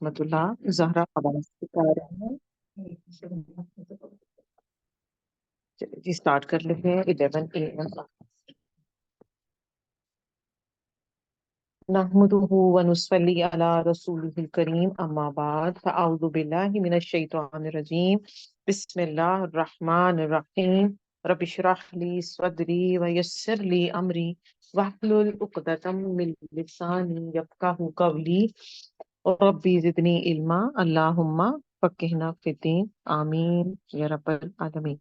رحمۃ اللہ. زہرا آواز بتا رہے ہیں. چلیے جی اسٹارٹ کر لیتے ہیں. 11 AM. نحمده ونصلي على رسوله الكريم اما بعد فاعوذ بالله من الشيطان الرجيم. بسم الله الرحمن الرحيم. رب اشرح لي صدري ويسر لي امري واحلل عقدة من لساني يفقهوا قولي. ربي زدني علما اللهم فقهنا في الدين آمین یا رب العالمین.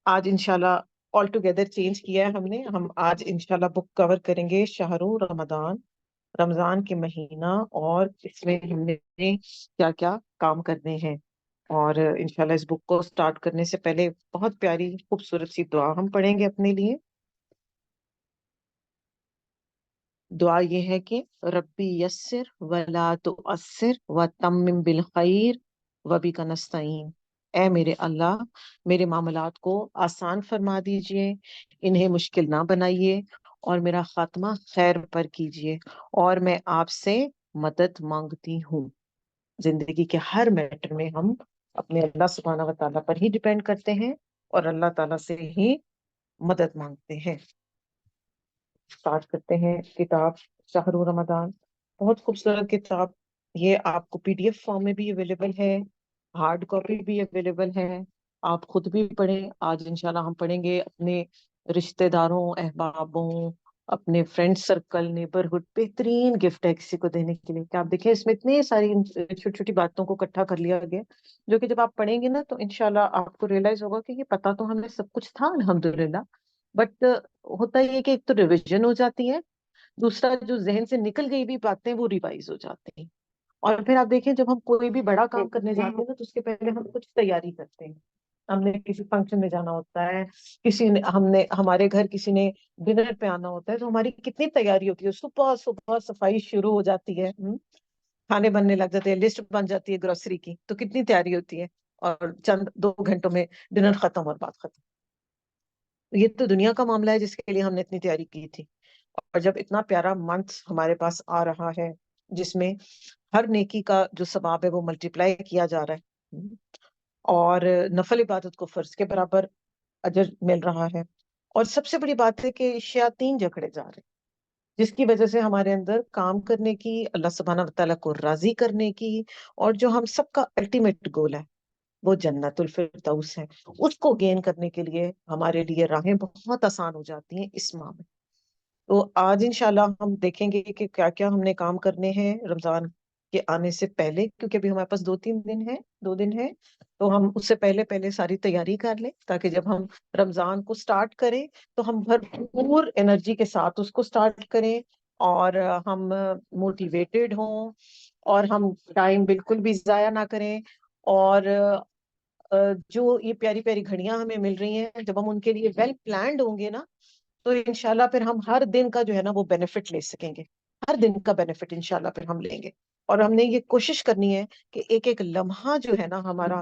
آج انشاءاللہ آل ٹوگیدر چینج کیا ہے ہم نے. ہم آج انشاءاللہ بک کور کریں گے شہر رمضان، رمضان کے مہینہ، اور اس میں ہم نے کیا کیا کام کرنے ہیں. اور انشاءاللہ اس بک کو سٹارٹ کرنے سے پہلے بہت پیاری خوبصورت سی دعا ہم پڑھیں گے اپنے لیے. دعا یہ ہے کہ ربی یسر ولا تعسر وتمم بالخیر وبک نستعین. اے میرے اللہ، میرے معاملات کو آسان فرما دیجئے، انہیں مشکل نہ بنائیے، اور میرا خاتمہ خیر پر کیجئے، اور میں آپ سے مدد مانگتی ہوں. زندگی کے ہر میٹر میں ہم اپنے اللہ سبحانہ و تعالیٰ پر ہی ڈیپینڈ کرتے ہیں اور اللہ تعالیٰ سے ہی مدد مانگتے ہیں. اسٹارٹ کرتے ہیں کتاب شہر رمضان. بہت خوبصورت کتاب. یہ آپ کو PDF فارم میں بھی اویلیبل ہے، ہارڈ کاپی بھی اویلیبل ہے. آپ خود بھی پڑھیں. آج انشاءاللہ ہم پڑھیں گے اپنے رشتہ داروں، احبابوں، اپنے فرینڈ سرکل، نیبرہڈ. بہترین گفٹ ہے کسی کو دینے کے لیے کہ آپ دیکھیں اس میں اتنی ساری چھوٹی چھوٹی باتوں کو اکٹھا کر لیا گیا، جو کہ جب آپ پڑھیں گے نا تو انشاءاللہ آپ کو ریئلائز ہوگا کہ یہ پتا تو ہمیں سب کچھ تھا الحمدللہ، بٹ ہوتا یہ کہ ایک تو ریویژن ہو جاتی ہے، دوسرا جو ذہن سے نکل گئی بھی باتیں وہ ریوائز ہو جاتی ہیں. اور پھر آپ دیکھیں جب ہم کوئی بھی بڑا کام کرنے جاتے ہیں نا تو اس کے پہلے ہم کچھ تیاری کرتے ہیں. ہم نے کسی فنکشن میں جانا ہوتا ہے، کسی نے ہمارے گھر کسی نے ڈنر پہ آنا ہوتا ہے، تو ہماری کتنی تیاری ہوتی ہے. صبح صبح صفائی شروع ہو جاتی ہے، کھانے بننے لگ جاتے ہیں، لسٹ بن جاتی ہے گروسری کی، تو کتنی تیاری ہوتی ہے. اور چند 2 گھنٹوں میں ڈنر ختم اور بات ختم. یہ تو دنیا کا معاملہ ہے جس کے لیے ہم نے اتنی تیاری کی تھی. اور جب اتنا پیارا منتھ ہمارے پاس آ رہا ہے جس میں ہر نیکی کا جو ثواب ہے وہ ملٹیپلائی کیا جا رہا ہے، اور نفل عبادت کو فرض کے برابر اجر مل رہا ہے، اور سب سے بڑی بات ہے کہ شیاطین جکڑے جا رہے ہیں، جس کی وجہ سے ہمارے اندر کام کرنے کی، اللہ سبحانہ و تعالیٰ کو راضی کرنے کی، اور جو ہم سب کا الٹیمیٹ گول ہے وہ جنت الفردوس ہے، اس کو گین کرنے کے لیے ہمارے لیے راہیں بہت آسان ہو جاتی ہیں اس ماہ میں. تو آج انشاءاللہ ہم دیکھیں گے کہ کیا کیا ہم نے کام کرنے ہیں رمضان کے آنے سے پہلے، کیونکہ ابھی ہمارے پاس 2 دن ہے، تو ہم اس سے پہلے پہلے ساری تیاری کر لیں تاکہ جب ہم رمضان کو سٹارٹ کریں تو ہم بھرپور انرجی کے ساتھ اس کو سٹارٹ کریں، اور ہم موٹیویٹڈ ہوں، اور ہم ٹائم بالکل بھی ضائع نہ کریں. اور جو یہ پیاری پیاری گھڑیاں ہمیں مل رہی ہیں، جب ہم ان کے لیے ویل پلانڈ ہوں گے نا تو انشاءاللہ پھر ہم ہر دن کا جو ہے نا وہ بینیفٹ لے سکیں گے. ہر دن کا بینیفٹ انشاءاللہ پھر ہم لیں گے. اور ہم نے یہ کوشش کرنی ہے کہ ایک ایک لمحہ جو ہے نا ہمارا،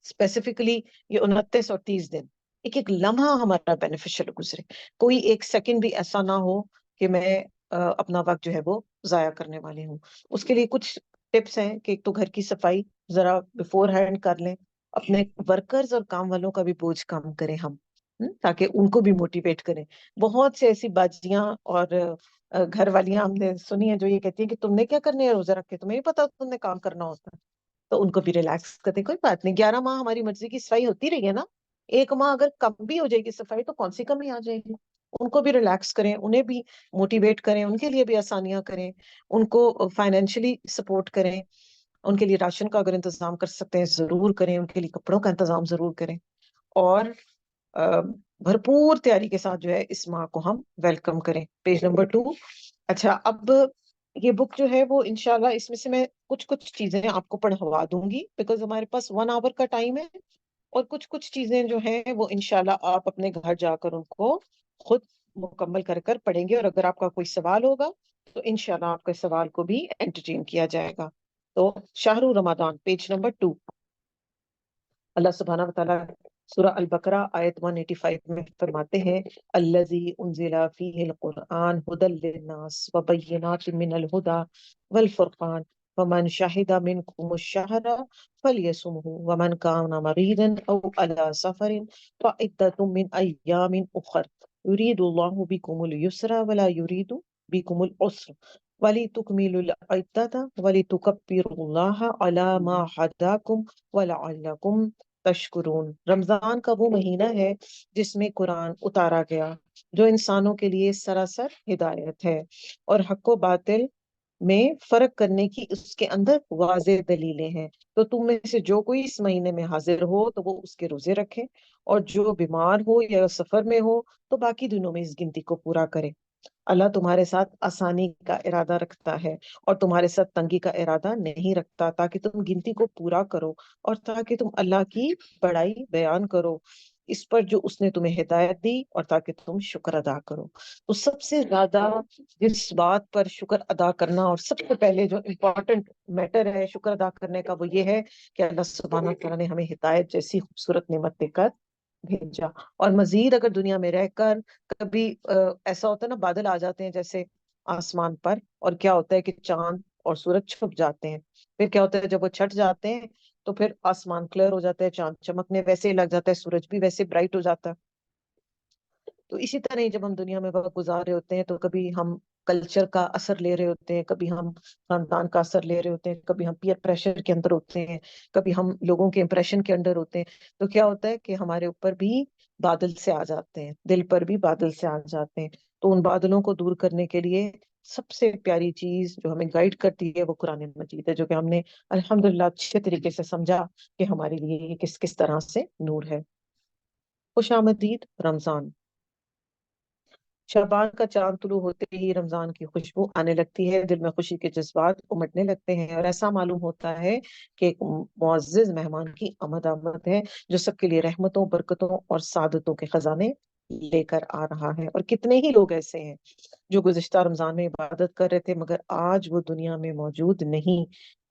اسپیسیفکلی یہ 29 اور 30 دن، ایک ایک لمحہ ہمارا بینیفیشل گزرے. کوئی ایک سیکنڈ بھی ایسا نہ ہو کہ میں اپنا وقت جو ہے وہ ضائع کرنے والی ہوں. اس کے لیے کچھ ٹپس ہیں کہ ایک تو گھر کی صفائی ذرا بفور ہینڈ کر لیں، اپنے ورکرز اور کام والوں کا بھی بوجھ کم کریں ہم، تاکہ ان کو بھی موٹیویٹ کریں. بہت سے ایسی باجیاں اور گھر والیاں ہم نے سنی ہیں جو یہ کہتی ہیں کہ تم نے کیا کرنے ہے روزہ رکھ کے، تمہیں نہیں پتا تم نے کام کرنا ہوتا ہے. تو ان کو بھی ریلیکس کرتے ہیں، کوئی بات نہیں، 11 ماہ ہماری مرضی کی صفائی ہوتی رہی ہے نا. ایک ماہ اگر کم بھی ہو جائے گی صفائی تو کون سی کمی آ جائے گی. ان کو بھی ریلیکس کریں، انہیں بھی موٹیویٹ کریں، ان کے لیے بھی آسانیاں کریں، ان کو فائنینشلی سپورٹ کریں. ان کے لیے راشن کا اگر انتظام کر سکتے ہیں ضرور کریں، ان کے لیے کپڑوں کا انتظام ضرور کریں، اور بھرپور تیاری کے ساتھ جو ہے اس ماہ کو ہم ویلکم کریں. Page number 2. اچھا، اب یہ بک جو ہے وہ انشاءاللہ اس میں سے میں کچھ چیزیں آپ کو پڑھوا دوں گی، بیکاز ہمارے پاس 1 آور کا ٹائم ہے، اور کچھ چیزیں جو ہیں وہ انشاءاللہ آپ اپنے گھر جا کر ان کو خود مکمل کر کر پڑھیں گے، اور اگر آپ کا کوئی سوال ہوگا تو انشاءاللہ آپ کے سوال کو بھی انٹرٹین کیا جائے گا. تو شہر رمضان، پیج نمبر 2. اللہ سبحانہ و تعالیٰ سورہ البقرہ آیت 185 میں فرماتے ہیں الذی انزل فیہ القرآن ھدی للناس وبینات من الہدی والفرقان فمن شہد منکم الشہر فلیصمہ ومن کان مریضا او علی سفر فعدۃ من ایام اخر یرید اللہ بکم اليسر ولا یرید بکم العسر وَلِتُكْمِلُوا الْعِدَّةَ وَلِتُكَبِّرُوا اللَّهَ عَلَى مَا هَدَاكُمْ وَلَعَلَّكُمْ تشکرون۔ رمضان کا وہ مہینہ ہے جس میں قرآن اتارا گیا، جو انسانوں کے لیے سراسر ہدایت ہے اور حق و باطل میں فرق کرنے کی اس کے اندر واضح دلیلیں ہیں۔ تو تم میں سے جو کوئی اس مہینے میں حاضر ہو تو وہ اس کے روزے رکھے، اور جو بیمار ہو یا سفر میں ہو تو باقی دنوں میں اس گنتی کو پورا کرے۔ اللہ تمہارے ساتھ آسانی کا ارادہ رکھتا ہے اور تمہارے ساتھ تنگی کا ارادہ نہیں رکھتا، تاکہ تم گنتی کو پورا کرو اور تاکہ تم اللہ کی بڑائی بیان کرو اس پر جو اس نے تمہیں ہدایت دی، اور تاکہ تم شکر ادا کرو۔ تو سب سے زیادہ جس بات پر شکر ادا کرنا، اور سب سے پہلے جو امپورٹنٹ میٹر ہے شکر ادا کرنے کا، وہ یہ ہے کہ اللہ سبحانہ وتعالیٰ نے ہمیں ہدایت جیسی خوبصورت نعمت دے کر بھیجا۔ اور مزید اگر دنیا میں رہ کر کبھی ایسا ہوتا ہے نا، بادل آ جاتے ہیں جیسے آسمان پر، اور کیا ہوتا ہے کہ چاند اور سورج چھپ جاتے ہیں، پھر کیا ہوتا ہے جب وہ چھٹ جاتے ہیں تو پھر آسمان کلیئر ہو جاتا ہے، چاند چمکنے ویسے ہی لگ جاتا ہے، سورج بھی ویسے برائٹ ہو جاتا ہے۔ تو اسی طرح ہی جب ہم دنیا میں وقت گزار رہے ہوتے ہیں تو کبھی ہم کلچر کا اثر لے رہے ہوتے ہیں، کبھی ہم خاندان کا اثر لے رہے ہوتے ہیں، کبھی ہم پیئر پریشر کے اندر ہوتے ہیں، کبھی ہم لوگوں کے امپریشن کے اندر ہوتے ہیں، تو کیا ہوتا ہے کہ ہمارے اوپر بھی بادل سے آ جاتے ہیں، دل پر بھی بادل سے آ جاتے ہیں۔ تو ان بادلوں کو دور کرنے کے لیے سب سے پیاری چیز جو ہمیں گائیڈ کرتی ہے وہ قرآن مجید ہے، جو کہ ہم نے الحمدللہ اچھے طریقے سے سمجھا کہ ہمارے لیے یہ کس کس طرح سے نور ہے۔ خوش آمدید رمضان۔ شعبان کا چاند طلوع ہوتے ہی رمضان کی خوشبو آنے لگتی ہے، دل میں خوشی کے جذبات امٹنے لگتے ہیں، اور ایسا معلوم ہوتا ہے کہ ایک معزز مہمان کی آمد ہے جو سب کے لیے رحمتوں، برکتوں اور سعادتوں کے خزانے لے کر آ رہا ہے۔ اور کتنے ہی لوگ ایسے ہیں جو گزشتہ رمضان میں عبادت کر رہے تھے مگر آج وہ دنیا میں موجود نہیں،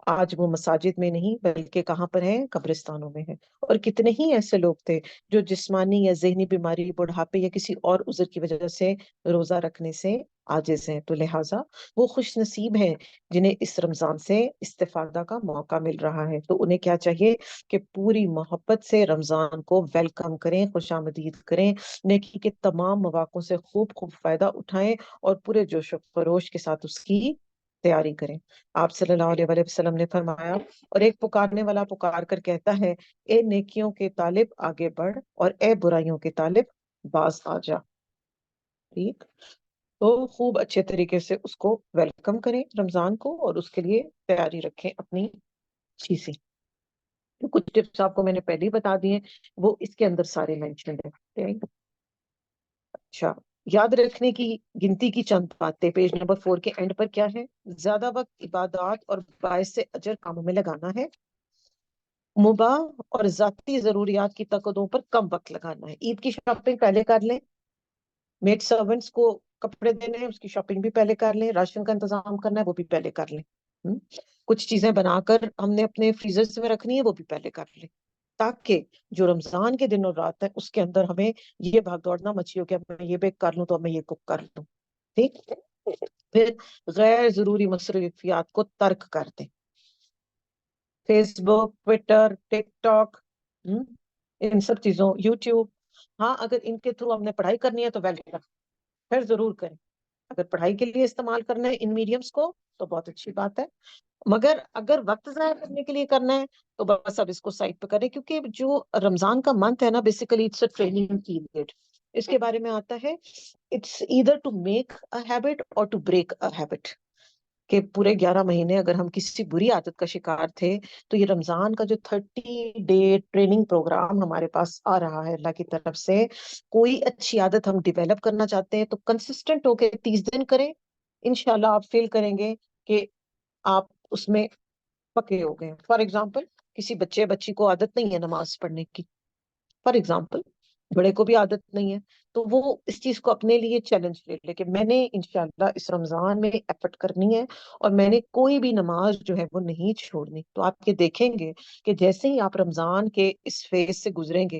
آج وہ مساجد میں نہیں بلکہ کہاں پر ہیں؟ قبرستانوں میں ہیں۔ اور کتنے ہی ایسے لوگ تھے جو جسمانی یا ذہنی بیماری، بڑھاپے یا کسی اور عذر کی وجہ سے روزہ رکھنے سے عاجز ہیں، تو لہٰذا وہ خوش نصیب ہیں جنہیں اس رمضان سے استفادہ کا موقع مل رہا ہے۔ تو انہیں کیا چاہیے کہ پوری محبت سے رمضان کو ویلکم کریں، خوش آمدید کریں، نیکی کے تمام مواقع سے خوب خوب فائدہ اٹھائیں اور پورے جوش و خروش کے ساتھ اس کی تیاری کریں۔ آپ صلی اللہ علیہ وآلہ وسلم نے فرمایا، اور ایک پکارنے والا پکار کر کہتا ہے، اے نیکیوں کے طالب آگے بڑھ، اور اے برائیوں کے طالب باز آ جا۔ ٹھیک، تو خوب اچھے طریقے سے اس کو ویلکم کریں رمضان کو، اور اس کے لیے تیاری رکھیں اپنی اچھی سی۔ تو کچھ ٹپس آپ کو میں نے پہلے ہی بتا دیے، وہ اس کے اندر سارے مینشن ہے۔ اچھا، یاد رکھنے کی گنتی کی چند باتیں پیج نمبر 4 کے اینڈ پر کیا ہے؟ زیادہ وقت عبادات اور باعث سے اجر کاموں میں لگانا ہے، مباح اور ذاتی ضروریات کی تقدوں پر کم وقت لگانا ہے۔ عید کی شاپنگ پہلے کر لیں، میڈ سرونٹس کو کپڑے دینے ہیں اس کی شاپنگ بھی پہلے کر لیں، راشن کا انتظام کرنا ہے وہ بھی پہلے کر لیں، کچھ چیزیں بنا کر ہم نے اپنے فریزرز میں رکھنی ہے وہ بھی پہلے کر لیں، تاکہ جو رمضان کے دن اور رات ہے اس کے اندر ہمیں یہ بھاگ دوڑنا مچی ہو کہ میں یہ بیک کر لوں تو میں یہ کوک کر لوں۔ ٹھیک، پھر غیر ضروری مصروفیات کو ترک کر دیں، فیس بک، ٹویٹر، ٹک ٹاک، ان سب چیزوں، یوٹیوب، ہاں اگر ان کے تھرو ہم نے پڑھائی کرنی ہے تو ویلکم، پھر ضرور کریں۔ اگر پڑھائی کے لیے استعمال کرنا ہے ان میڈیمز کو تو بہت اچھی بات ہے، مگر اگر وقت ضائع کرنے کے لیے کرنا ہے تو بس اب اس کو سائڈ پہ کریں، کیونکہ جو رمضان کا منتھ ہے نا basically it's a training period. اس کے بارے میں آتا ہے it's either to make a habit اور ٹو بریک اے ہیبٹ، کہ پورے 11 مہینے اگر ہم کسی بری عادت کا شکار تھے تو یہ رمضان کا جو 30 ڈے ٹریننگ پروگرام ہمارے پاس آ رہا ہے اللہ کی طرف سے، کوئی اچھی عادت ہم ڈیولپ کرنا چاہتے ہیں تو کنسسٹنٹ ہو کے 30 دن کریں، انشاءاللہ آپ فیل کریں گے کہ آپ اس میں پکے ہو گئے۔ فار ایگزامپل کسی بچی کو عادت نہیں ہے نماز پڑھنے کی، فار ایگزامپل بڑے کو بھی عادت نہیں ہے، تو وہ اس چیز کو اپنے لیے چیلنج لے لے کہ میں نے انشاءاللہ اس رمضان میں ایفرٹ کرنی ہے اور میں نے کوئی بھی نماز جو ہے وہ نہیں چھوڑنی۔ تو آپ یہ دیکھیں گے کہ جیسے ہی آپ رمضان کے اس فیز سے گزریں گے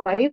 5।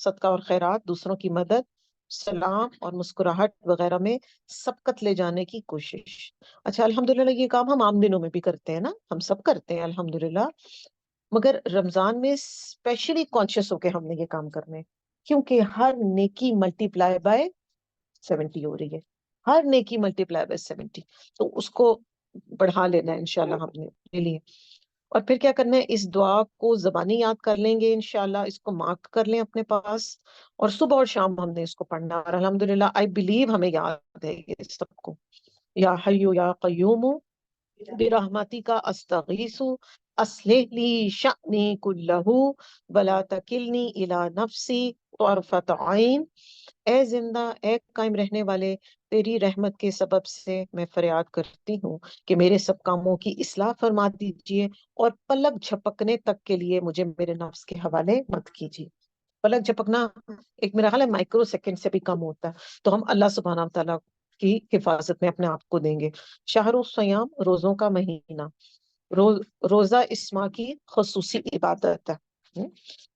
صدقہ اور خیرات، دوسروں کی مدد، سلام اور مسکراہٹ وغیرہ میں سبقت لے جانے کی کوشش. اچھا الحمدللہ یہ کام ہم عام دنوں میں بھی کرتے ہیں نا، ہم سب کرتے ہیں الحمدللہ، مگر رمضان میں اسپیشلی کانشیس ہو کے ہم نے یہ کام کرنے، کیونکہ ہر نیکی ملٹی پلائی بائی 70 ہو رہی ہے. ہر نیکی ملٹی پلائی بائی 70، تو اس کو بڑھا لینا ہے انشاءاللہ ہم نے اپنے لیے. اور پھر کیا کرنا ہے، اس دعا کو زبانی یاد کر لیں گے انشاءاللہ، اس کو مارک کر لیں اپنے پاس، اور صبح اور شام ہم نے اس کو پڑھنا. اور الحمدللہ آئی بلیو ہمیں یاد ہے یہ سب کو. یا حیو یا قیوم برحمتی کا استغیث اصلح لی شأنی کلہ ولا تکلنی الی نفسی طرفۃ عین. اے زندہ، اے قائم رہنے والے، تیری رحمت کے سبب سے میں فریاد کرتی ہوں کہ میرے سب کاموں کی اصلاح فرما دیجیے، اور پلک جھپکنے تک کے لیے مجھے میرے نفس کے حوالے مت کیجیے. پلک جھپکنا ایک میرا خیال ہے مائکرو سیکنڈ سے بھی کم ہوتا ہے، تو ہم اللہ سبحانہ تعالیٰ کی حفاظت میں اپنے آپ کو دیں گے. شہر الصیام، روزوں کا مہینہ. روزہ اس ماہ کی خصوصی عبادت ہے.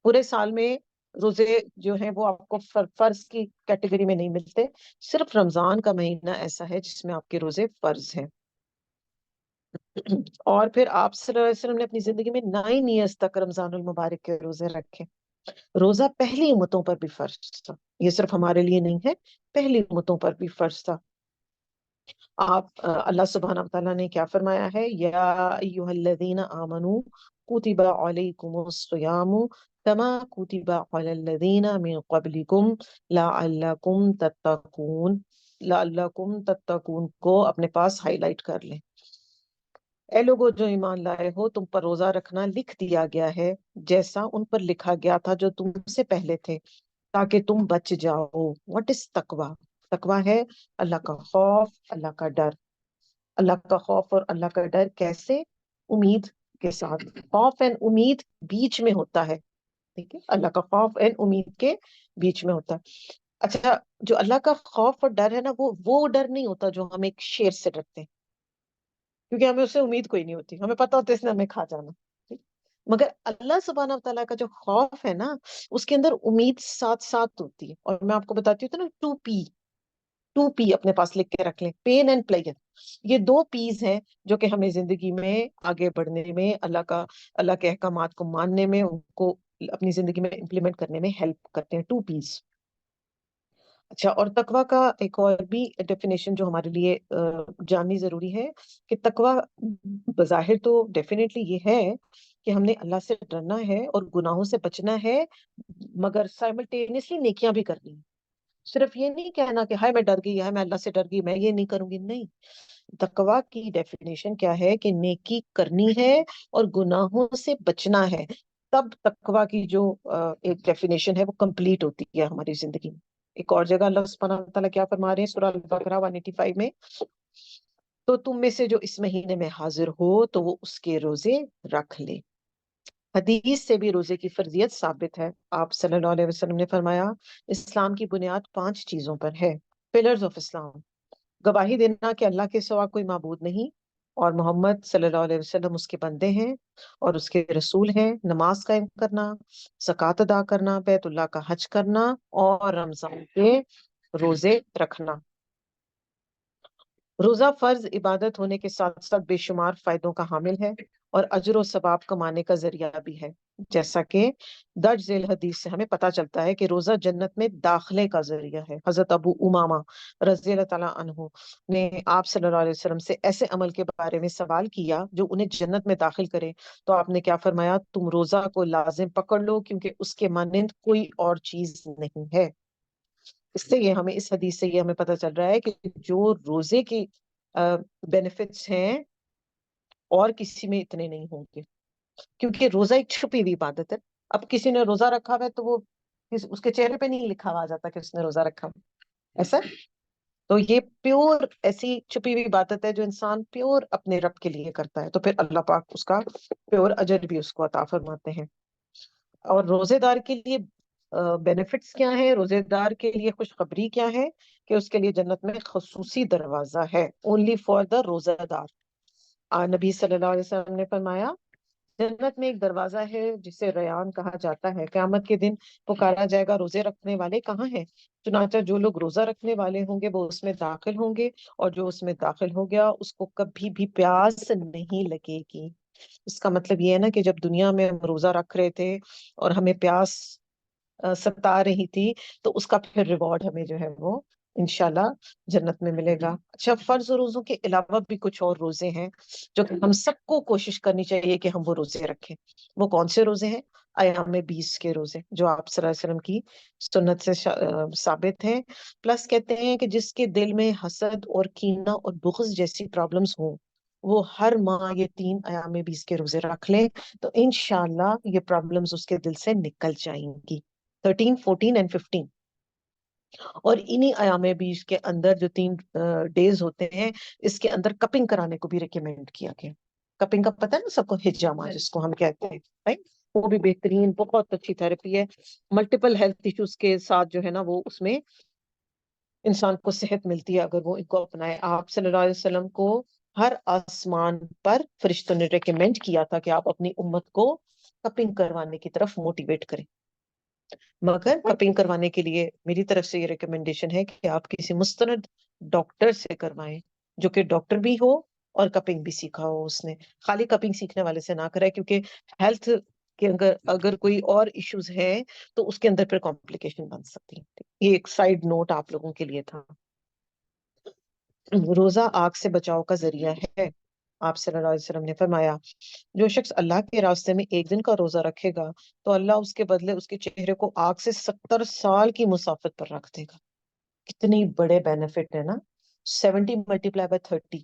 پورے سال میں روزے جو ہیں وہ آپ کو فرض کی کیٹیگری میں نہیں ملتے، صرف رمضان کا مہینہ ایسا ہے جس میں آپ کے روزے فرض ہیں. اور پھر آپ صلی اللہ علیہ وسلم نے اپنی زندگی میں 9 ایئرس تک رمضان المبارک کے روزے رکھے. روزہ پہلی امتوں پر بھی فرض تھا، یہ صرف ہمارے لیے نہیں ہے، پہلی امتوں پر بھی فرض تھا. آپ اللہ سبحانہ وتعالیٰ نے کیا فرمایا ہے، یا ایھا الذین آمنوا کتب علیکم الصیام کما کتب علی الذین من قبلکم لعلکم تتقون. لعلکم تتقون کو اپنے پاس ہائی لائٹ کر لیں. اے لوگوں جو ایمان لائے ہو، تم پر روزہ رکھنا لکھ دیا گیا ہے جیسا ان پر لکھا گیا تھا جو تم سے پہلے تھے، تاکہ تم بچ جاؤ. واٹ از تقوی؟ تقوی ہے اللہ کا خوف، اللہ کا ڈر. اللہ کا خوف اور اللہ کا ڈر کیسے؟ امید کے ساتھ. خوف اینڈ امید بیچ میں ہوتا ہے، ٹھیک ہے، اللہ کا خوف اینڈ امید کے بیچ میں ہوتا ہے. اچھا جو اللہ کا خوف اور ڈر ہے نا، وہ ڈر نہیں ہوتا جو ہم ایک شیر سے ڈرتے ہیں، کیونکہ ہمیں اس سے امید کوئی نہیں ہوتی، ہمیں پتا ہوتا ہے اس نے ہمیں کھا جانا. مگر اللہ سبحانہ تعالیٰ کا جو خوف ہے نا، اس کے اندر امید ساتھ ساتھ ہوتی ہے. اور میں آپ کو بتاتی ہوں نا، 2P اپنے پاس لکھ کے رکھ لیں، پین اینڈ پلیئر. یہ 2 پیز ہیں جو کہ ہمیں زندگی میں آگے بڑھنے میں، اللہ کے احکامات کو ماننے میں، ان کو اپنی زندگی میں امپلیمنٹ کرنے میں ہیلپ کرتے ہیں. 2 پیز. اچھا، اور تقوی کا ایک اور بھی ڈیفینیشن جو ہمارے لیے جاننی ضروری ہے، کہ تقوی بظاہر تو ڈیفینیٹلی یہ ہے کہ ہم نے اللہ سے ڈرنا ہے اور گناہوں سے بچنا ہے، مگر سائملٹینیسلی نیکیاں بھی کرنی ہیں. صرف یہ نہیں کہنا کہ ہائے میں ڈر گئی، ہائے میں اللہ سے ڈر گئی، میں یہ نہیں کروں گی. نہیں، تقوی کی ڈیفینیشن کیا ہے کہ نیکی کرنی ہے اور گناہوں سے بچنا ہے. تب تقوی کی جو ایک ڈیفینیشن ہے وہ کمپلیٹ ہوتی ہے ہماری زندگی میں. ایک اور جگہ اللہ سبحانہ وتعالیٰ کیا فرما رہے ہیں سورہ البقرہ 185 میں، تو تم میں سے جو اس مہینے میں حاضر ہو تو وہ اس کے روزے رکھ لے. حدیث سے بھی روزے کی فرضیت ثابت ہے. آپ صلی اللہ علیہ وسلم نے فرمایا، اسلام کی بنیاد 5 چیزوں پر ہے. پلرز آف اسلام: گواہی دینا کہ اللہ کے سوا کوئی معبود نہیں اور محمد صلی اللہ علیہ وسلم اس کے بندے ہیں اور اس کے رسول ہیں، نماز قائم کرنا، زکوٰۃ ادا کرنا، بیت اللہ کا حج کرنا، اور رمضان کے روزے رکھنا. روزہ فرض عبادت ہونے کے ساتھ ساتھ بے شمار فائدوں کا حامل ہے اور اجر و ثواب کمانے کا ذریعہ بھی ہے. جیسا کہ درج ذیل حدیث سے ہمیں پتہ چلتا ہے کہ روزہ جنت میں داخلے کا ذریعہ ہے. حضرت ابو امامہ رضی اللہ تعالیٰ عنہ نے آپ صلی اللہ علیہ وسلم سے ایسے عمل کے بارے میں سوال کیا جو انہیں جنت میں داخل کرے، تو آپ نے کیا فرمایا، تم روزہ کو لازم پکڑ لو کیونکہ اس کے مانند کوئی اور چیز نہیں ہے. اس حدیث سے یہ ہمیں پتہ چل رہا ہے کہ جو روزے کی بینیفٹس ہیں اور کسی میں اتنے نہیں ہوں گے، کیونکہ روزہ ایک چھپی ہوئی عبادت ہے. اب کسی نے روزہ رکھا ہوا ہے تو وہ اس کے چہرے پہ نہیں لکھا ہوا جاتا کہ اس نے روزہ رکھا ہوا، ایسا. تو یہ پیور ایسی چھپی ہوئی عبادت ہے جو انسان پیور اپنے رب کے لیے کرتا ہے، تو پھر اللہ پاک اس کا پیور اجر بھی اس کو عطا فرماتے ہیں. اور روزے دار کے لیے بینیفٹس کیا ہیں، روزے دار کے لیے خوشخبری کیا ہے، کہ اس کے لیے جنت میں خصوصی دروازہ ہے، اونلی فار دا روزہ دار. نبی صلی اللہ علیہ وسلم نے فرمایا جنت میں ایک دروازہ ہے جسے ریان کہا جاتا ہے. قیامت کے دن پکارا جائے گا روزے رکھنے والے کہاں ہیں؟ چنانچہ جو لوگ روزہ رکھنے والے ہوں گے وہ اس میں داخل ہوں گے، اور جو اس میں داخل ہو گیا اس کو کبھی بھی پیاس نہیں لگے گی. اس کا مطلب یہ ہے نا کہ جب دنیا میں ہم روزہ رکھ رہے تھے اور ہمیں پیاس ستا رہی تھی، تو اس کا پھر ریوارڈ ہمیں جو ہے وہ انشاءاللہ جنت میں ملے گا. اچھا، فرض روزوں کے علاوہ بھی کچھ اور روزے ہیں جو کہ ہم سب کو کوشش کرنی چاہیے کہ ہم وہ روزے رکھیں. وہ کون سے روزے ہیں؟ ایام 20 کے روزے، جو آپ صلی اللہ علیہ وسلم کی سنت سے ثابت ہیں. پلس کہتے ہیں کہ جس کے دل میں حسد اور کینہ اور بغض جیسی پرابلمز ہوں، وہ ہر ماہ یہ 3 ایام 20 کے روزے رکھ لیں، تو انشاءاللہ یہ پرابلمز اس کے دل سے نکل جائیں گی. 13، 14 اینڈ 15. اور انہی ایام 20 کے اندر جو 3 ڈیز ہوتے ہیں، اس کے اندر کپنگ کرانے کو بھی ریکمینڈ کیا گیا. کپنگ کا پتہ ہے نا سب کو، ہجامہ جس کو ہم کہتے ہیں، right؟ وہ بھی بہترین بہت اچھی تھراپی ہے. ملٹیپل ہیلتھ ایشوز کے ساتھ جو ہے نا وہ اس میں انسان کو صحت ملتی ہے اگر وہ ان کو اپنائے. آپ صلی اللہ علیہ وسلم کو ہر آسمان پر فرشتوں نے ریکمینڈ کیا تھا کہ آپ اپنی امت کو کپنگ کروانے کی طرف موٹیویٹ کریں. مگر کپنگ کروانے کے لیے میری طرف سے یہ ریکمینڈیشن ہے کہ آپ کسی مستند ڈاکٹر سے کروائیں، جو کہ ڈاکٹر بھی ہو اور کپنگ بھی سیکھا ہو اس نے. خالی کپنگ سیکھنے والے سے نہ کرے، کیونکہ ہیلتھ کے اگر کوئی اور ایشوز ہے تو اس کے اندر پھر کمپلیکیشن بن سکتی ہے. یہ ایک سائیڈ نوٹ آپ لوگوں کے لیے تھا. روزہ آگ سے بچاؤ کا ذریعہ ہے. آپ صلی اللہ علیہ وسلم نے فرمایا جو شخص اللہ کے راستے میں ایک دن کا روزہ رکھے گا تو اللہ اس کے بدلے اس کے چہرے کو آگ سے 70 سال کی مسافت پر رکھ دے گا. کتنی بڑے بینیفٹ ہے نا. 70 ملٹیپلائی بائی 30،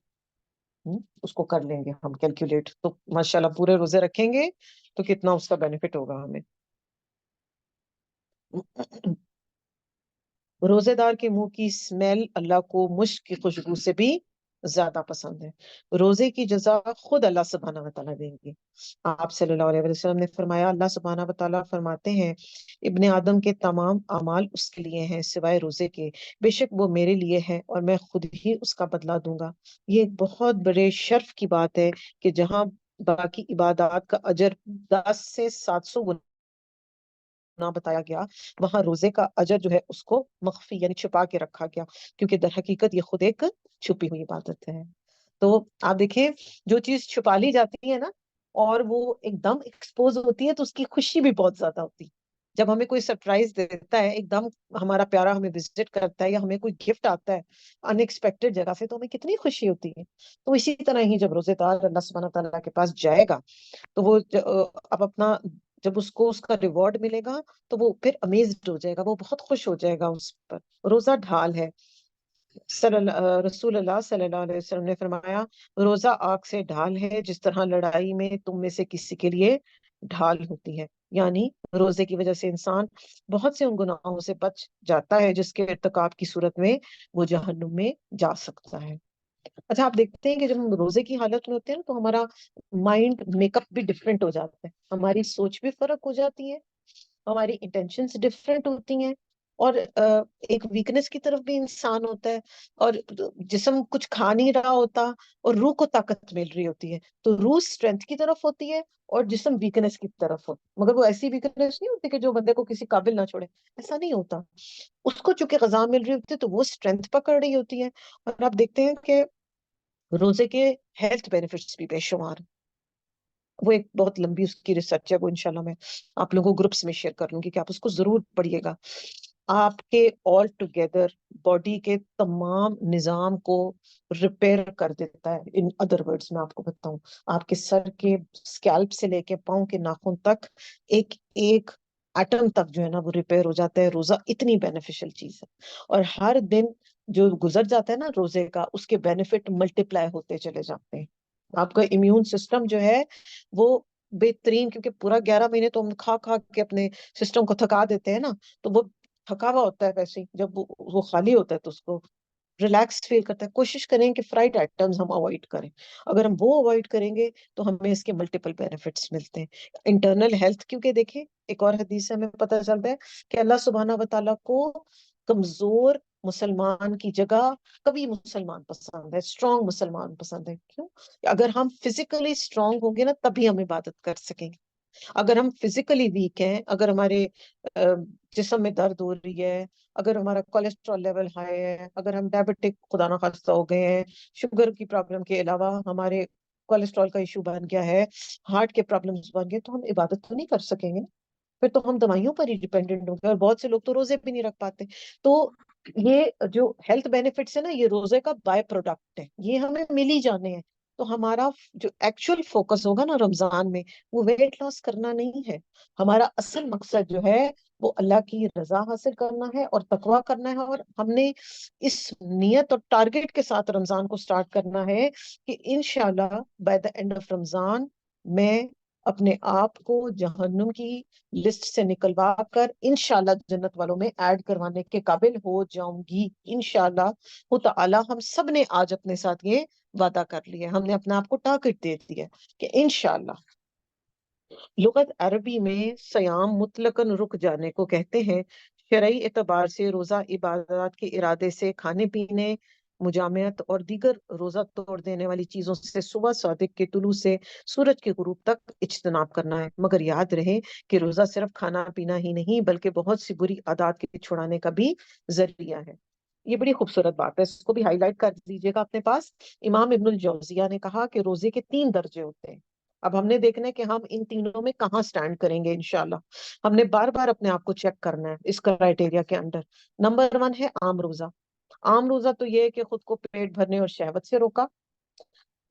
اس کو کر لیں گے ہم کیلکولیٹ، تو ماشاءاللہ پورے روزے رکھیں گے تو کتنا اس کا بینیفٹ ہوگا ہمیں. روزے دار کے منہ کی اسمیل اللہ کو مشک کی خوشبو سے بھی زیادہ پسند ہے. روزے کی جزا خود اللہ سبحانہ و تعالیٰ دیں گے. آپ صلی اللہ علیہ وسلم نے فرمایا اللہ سبحانہ و تعالیٰ فرماتے ہیں ابن آدم کے تمام اعمال اس کے لیے ہیں سوائے روزے کے، بے شک وہ میرے لیے ہے اور میں خود ہی اس کا بدلہ دوں گا. یہ ایک بہت بڑے شرف کی بات ہے کہ جہاں باقی عبادات کا اجر 10 سے 700 گنا بتایا گیا، وہاں روزے کا اجر جو ہے اس کو مخفی یعنی چھپا کے رکھا گیا، کیونکہ در حقیقت یہ خود ایک چھپی ہوئی عبادت ہے. تو آپ دیکھیں جو چیز چھپا لی جاتی ہے نا اور وہ ایک دم ایکسپوز ہوتی ہے تو اس کی خوشی بھی بہت زیادہ ہوتی ہے. جب ہمیں کوئی سرپرائز دیتا ہے، ایک دم ہمارا پیارا ہمیں وزٹ کرتا ہے یا ہمیں کوئی گفٹ آتا ہے ان ایکسپیکٹڈ جگہ سے، تو ہمیں کتنی خوشی ہوتی ہے. تو اسی طرح ہی جب روزے دار اللہ سبحانہ تعالیٰ کے پاس جائے گا تو وہ اب اپنا جب اس کو اس کا ریوارڈ ملے گا تو وہ پھر امیزڈ ہو جائے گا، وہ بہت خوش ہو جائے گا اس پر. روزہ ڈھال ہے. رسول اللہ صلی اللہ علیہ وسلم نے فرمایا روزہ آگ سے ڈھال ہے جس طرح لڑائی میں تم میں سے کسی کے لیے ڈھال ہوتی ہے. یعنی روزے کی وجہ سے انسان بہت سے ان گناہوں سے بچ جاتا ہے جس کے ارتکاب کی صورت میں وہ جہنم میں جا سکتا ہے. اچھا، آپ دیکھتے ہیں کہ جب ہم روزے کی حالت میں ہوتے ہیں نا تو ہمارا مائنڈ میک اپ بھی ڈفرینٹ ہو جاتا ہے، ہماری سوچ بھی فرق ہو جاتی ہے، ہماری انٹینشنز ڈفرینٹ ہوتی ہیں، اور ایک ویکنس کی طرف بھی انسان ہوتا ہے، اور جسم کچھ کھا نہیں رہا ہوتا اور روح کو طاقت مل رہی ہوتی ہے، تو روح اسٹرینتھ کی طرف ہوتی ہے اور جسم ویکنس کی طرف ہوتا ہے. مگر وہ ایسی ویکنس نہیں ہوتی کہ جو بندے کو کسی قابل نہ چھوڑے، ایسا نہیں ہوتا. اس کو چونکہ غذا مل رہی ہوتی ہے تو وہ اسٹرینتھ پکڑ رہی ہوتی ہے. اور آپ دیکھتے ہیں کہ روزے کے ہیلتھ بینیفٹس بھی بے شمار. وہ ایک بہت لمبی اس کی ریسرچ ہے، وہ انشاءاللہ میں آپ لوگوں کو گروپس میں شیئر کر لوں گی کہ آپ اس کو ضرور پڑھیے گا. آپ کے آل ٹوگیدر باڈی کے تمام نظام کو ریپیئر کر دیتا ہے. ان ادر ورڈز میں آپ کو بتاؤں، آپ کے سر کے اسکیلپ سے لے کے پاؤں کے ناخن تک ایک ایک ایٹم تک جو ہے نا وہ ریپیئر ہو جاتا ہے. روزہ اتنی بینیفیشل چیز ہے، اور ہر دن جو گزر جاتا ہے نا روزے کا، اس کے بینیفٹ ملٹیپلائی ہوتے چلے جاتے ہیں. آپ کا امیون سسٹم جو ہے وہ بہترین، کیونکہ پورا 11 مہینے تو ہم کھا کھا کے اپنے سسٹم کو تھکا دیتے ہیں نا، تو وہ تھکا ہوا ہوتا ہے. ویسے ہی جب وہ خالی ہوتا ہے تو اس کو ریلیکس فیل کرتا ہے. کوشش کریں کہ فرائڈ آئٹمز ہم اوائڈ کریں. اگر ہم وہ اوائڈ کریں گے تو ہمیں اس کے ملٹیپل بینیفٹس ملتے ہیں. انٹرنل ہیلتھ، کیونکہ دیکھیں ایک اور حدیث سے ہمیں پتہ چلتا ہے کہ اللہ سبحانہ و تعالیٰ کو کمزور مسلمان کی جگہ کبھی مسلمان پسند ہے، اسٹرانگ مسلمان پسند ہے. کیوں؟ اگر ہم فزیکلی اسٹرانگ ہوں گے نا تبھی ہم عبادت کر سکیں گے. اگر ہم فزیکلی ویک ہیں، اگر ہمارے جسم میں درد ہو رہی ہے، اگر ہمارا کولیسٹرول لیول ہائی ہے، اگر ہم ڈائبٹک خدا نخواستہ ہو گئے ہیں، شوگر کی پرابلم کے علاوہ ہمارے کولیسٹرول کا ایشو بن گیا ہے، ہارٹ کے پرابلمس بن گئے، تو ہم عبادت تو نہیں کر سکیں گے. پھر تو ہم دوائیوں پر ہی ڈیپینڈنٹ ہوں گے، اور بہت سے لوگ تو روزے بھی نہیں رکھ پاتے. تو یہ جو ہیلتھ بینیفٹس ہے نا، یہ روزے کا بائی پروڈکٹ ہے، یہ ہمیں مل ہی جانے ہیں. تو ہمارا جو ایکچوئل فوکس ہوگا نا رمضان میں، وہ ویٹ لاس کرنا نہیں ہے. ہمارا اصل مقصد جو ہے وہ اللہ کی رضا حاصل کرنا ہے اور تقویٰ کرنا ہے. اور ہم نے اس نیت اور ٹارگٹ کے ساتھ رمضان کو سٹارٹ کرنا ہے کہ انشاءاللہ بائی دا اینڈ آف رمضان میں اپنے آپ کو جہنم کی لسٹ سے نکلوا کر انشاءاللہ جنت والوں میں ایڈ کروانے کے قابل ہو جاؤں گی انشاءاللہ. وہ تعالی ہم سب نے آج اپنے ساتھ یہ وعدہ کر لیا، ہم نے اپنے آپ کو ٹارگٹ دے دیا کہ انشاءاللہ. لغت عربی میں سیام مطلقاً رک جانے کو کہتے ہیں. شرعی اعتبار سے روزہ عبادات کے ارادے سے کھانے پینے، مجامعت اور دیگر روزہ توڑ دینے والی چیزوں سے صبح صادق کے طلوع سے سورج کے غروب تک اجتناب کرنا ہے. مگر یاد رہے کہ روزہ صرف کھانا پینا ہی نہیں بلکہ بہت سی بری عادات کے چھڑانے کا بھی ذریعہ ہے. یہ بڑی خوبصورت بات ہے، اس کو بھی ہائی لائٹ کر دیجیے گا اپنے پاس. امام ابن الجوزیہ نے کہا کہ روزے کے 3 درجے ہوتے ہیں. اب ہم نے دیکھنا ہے کہ ہم ان تینوں میں کہاں سٹینڈ کریں گے انشاءاللہ. ہم نے بار بار اپنے آپ کو چیک کرنا ہے اس کرائٹیریا کے اندر. نمبر 1 ہے عام روزہ. عام روزہ تو یہ ہے کہ خود کو پیٹ بھرنے اور شہوت سے روکا.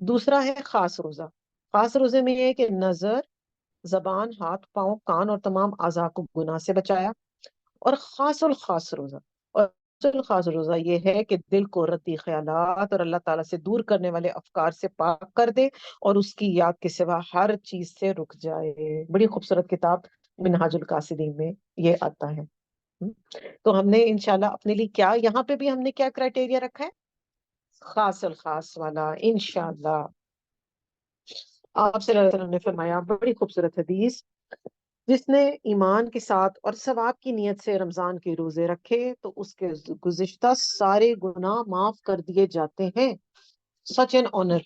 دوسرا ہے خاص روزہ. خاص روزے میں یہ ہے کہ نظر، زبان، ہاتھ، پاؤں، کان اور تمام اعضاء کو گناہ سے بچایا. اور خاص الخاص روزہ، اور خاص الخاص روزہ یہ ہے کہ دل کو ردی خیالات اور اللہ تعالیٰ سے دور کرنے والے افکار سے پاک کر دے اور اس کی یاد کے سوا ہر چیز سے رک جائے. بڑی خوبصورت کتاب منہاج القاصدین میں یہ آتا ہے. تو ہم نے انشاءاللہ اپنے لیے کیا، یہاں پہ بھی ہم نے کیا کرائٹیریا رکھا ہے؟ خاص الخاص والا انشاءاللہ. آپ صلی اللہ علیہ وسلم نے فرمایا، بڑی خوبصورت حدیث، جس نے ایمان کے ساتھ اور ثواب کی نیت سے رمضان کے روزے رکھے تو اس کے گزشتہ سارے گناہ معاف کر دیے جاتے ہیں. سچ این آنر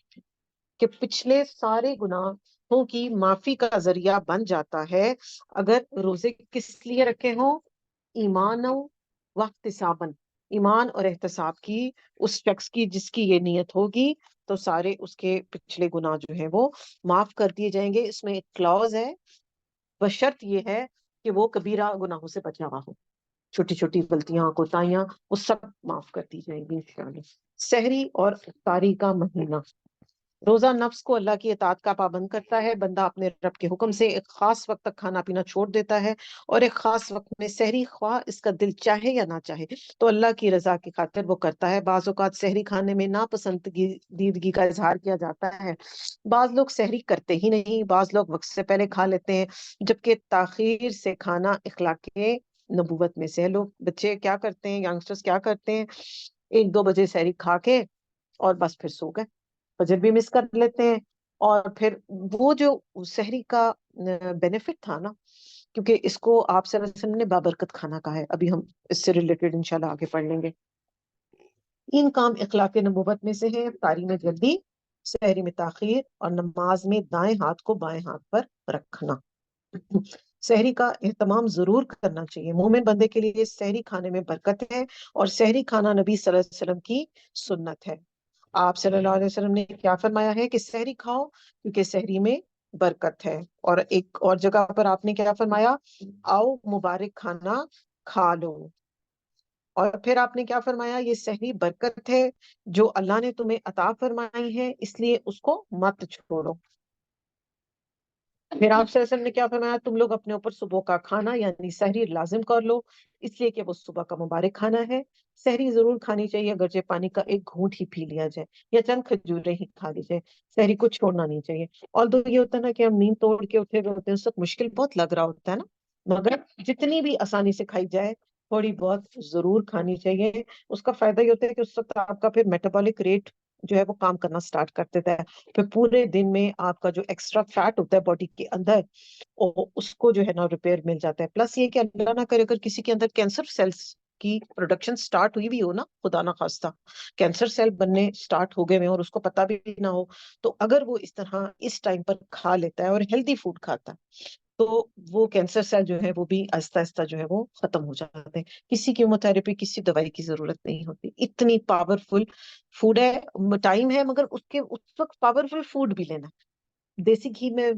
کہ پچھلے سارے گناہوں کی معافی کا ذریعہ بن جاتا ہے اگر روزے کس لیے رکھے ہوں؟ ایمان و احتساباً، ایمان اور احتساب کی، اس شخص کی جس کی یہ نیت ہوگی تو سارے اس کے پچھلے گناہ جو ہیں وہ معاف کر دیے جائیں گے. اس میں ایک کلاوز ہے، بشرط یہ ہے کہ وہ کبیرہ گناہوں سے بچا ہوا ہو. چھوٹی چھوٹی غلطیاں، کوتاہیاں، وہ سب معاف کر دی جائیں گی انشاءاللہ. سحری اور افطاری کا مہینہ. روزہ نفس کو اللہ کی اطاعت کا پابند کرتا ہے. بندہ اپنے رب کے حکم سے ایک خاص وقت تک کھانا پینا چھوڑ دیتا ہے اور ایک خاص وقت میں سحری، خواہ اس کا دل چاہے یا نہ چاہے تو اللہ کی رضا کی خاطر وہ کرتا ہے. بعض اوقات سحری کھانے میں ناپسندیدگی کا اظہار کیا جاتا ہے. بعض لوگ سحری کرتے ہی نہیں، بعض لوگ وقت سے پہلے کھا لیتے ہیں، جبکہ تاخیر سے کھانا اخلاق نبوت میں سے ہے. لوگ بچے کیا کرتے ہیں، یانگسٹرز کیا کرتے ہیں، 1-2 بجے سحری کھا کے اور بس پھر سو گئے، فجر بھی مس کر لیتے ہیں. اور پھر وہ جو سحری کا بینیفٹ تھا نا، کیونکہ اس کو آپ صلی اللہ علیہ وسلم نے بابرکت کھانا کہا ہے، ابھی ہم اس سے ریلیٹڈ انشاءاللہ آگے پڑھ لیں گے. ان کام اخلاق نبوت میں سے ہے: افطاری میں جلدی، سحری میں تاخیر، اور نماز میں دائیں ہاتھ کو بائیں ہاتھ پر رکھنا. سحری کا اہتمام ضرور کرنا چاہیے. مومن بندے کے لیے سحری کھانے میں برکت ہے، اور سحری کھانا نبی صلی اللہ علیہ وسلم کی سنت ہے. آپ صلی اللہ علیہ وسلم نے کیا فرمایا ہے کہ سحری کھاؤ کیونکہ سحری میں برکت ہے. اور ایک اور جگہ پر آپ نے کیا فرمایا؟ آؤ مبارک کھانا کھا لو. اور پھر آپ نے کیا فرمایا؟ یہ سحری برکت ہے جو اللہ نے تمہیں عطا فرمائی ہے، اس لیے اس کو مت چھوڑو. پھر آپ صلی اللہ علیہ وسلم نے کیا فرمایا؟ تم لوگ اپنے اوپر صبح کا کھانا یعنی سحری لازم کر لو، اس لیے کہ وہ صبح کا مبارک کھانا ہے. سحری ضرور کھانی چاہیے، اگرچہ پانی کا ایک گھونٹ ہی پی لیا جائے یا چند کھجوریں ہی کھا لی جائے، سحری کو چھوڑنا نہیں چاہیے. اور دو یہ ہوتا ہے نا کہ ہم نیند توڑ کے اٹھے ہوئے ہوتے ہیں، اس وقت مشکل بہت لگ رہا ہوتا ہے نا، مگر جتنی بھی آسانی سے کھائی جائے تھوڑی بہت ضرور کھانی چاہیے. اس کا فائدہ یہ ہوتا ہے کہ اس وقت آپ کا پھر میٹابولک ریٹ جو ہے وہ کام کرنا سٹارٹ کر دیتا ہے. پھر پورے دن میں آپ کا جو ایکسٹرا فیٹ ہوتا ہے باڈی کے اندر، اس کو جو ہے نا ریپیئر مل جاتا ہے. پلس یہ کہ اللہ نہ کرے اگر کسی کے اندر کینسر سیلز کی پروڈکشن سٹارٹ ہوئی بھی ہو نا، خدا نہ خواستہ کینسر سیل بننے سٹارٹ ہو گئے ہیں اور اس کو پتا بھی نہ ہو، تو اگر وہ اس طرح اس ٹائم پر کھا لیتا ہے اور ہیلدی فوڈ کھاتا ہے تو وہ کینسر سیل جو ہے وہ بھی آہستہ آہستہ جو ہے وہ ختم ہو جاتے ہیں. کسی کیموتھراپی کسی دوائی کی ضرورت نہیں ہوتی. اتنی پاورفل فوڈ ہے، ٹائم ہے، مگر اس وقت پاورفل فوڈ بھی لینا. دیسی گھی میں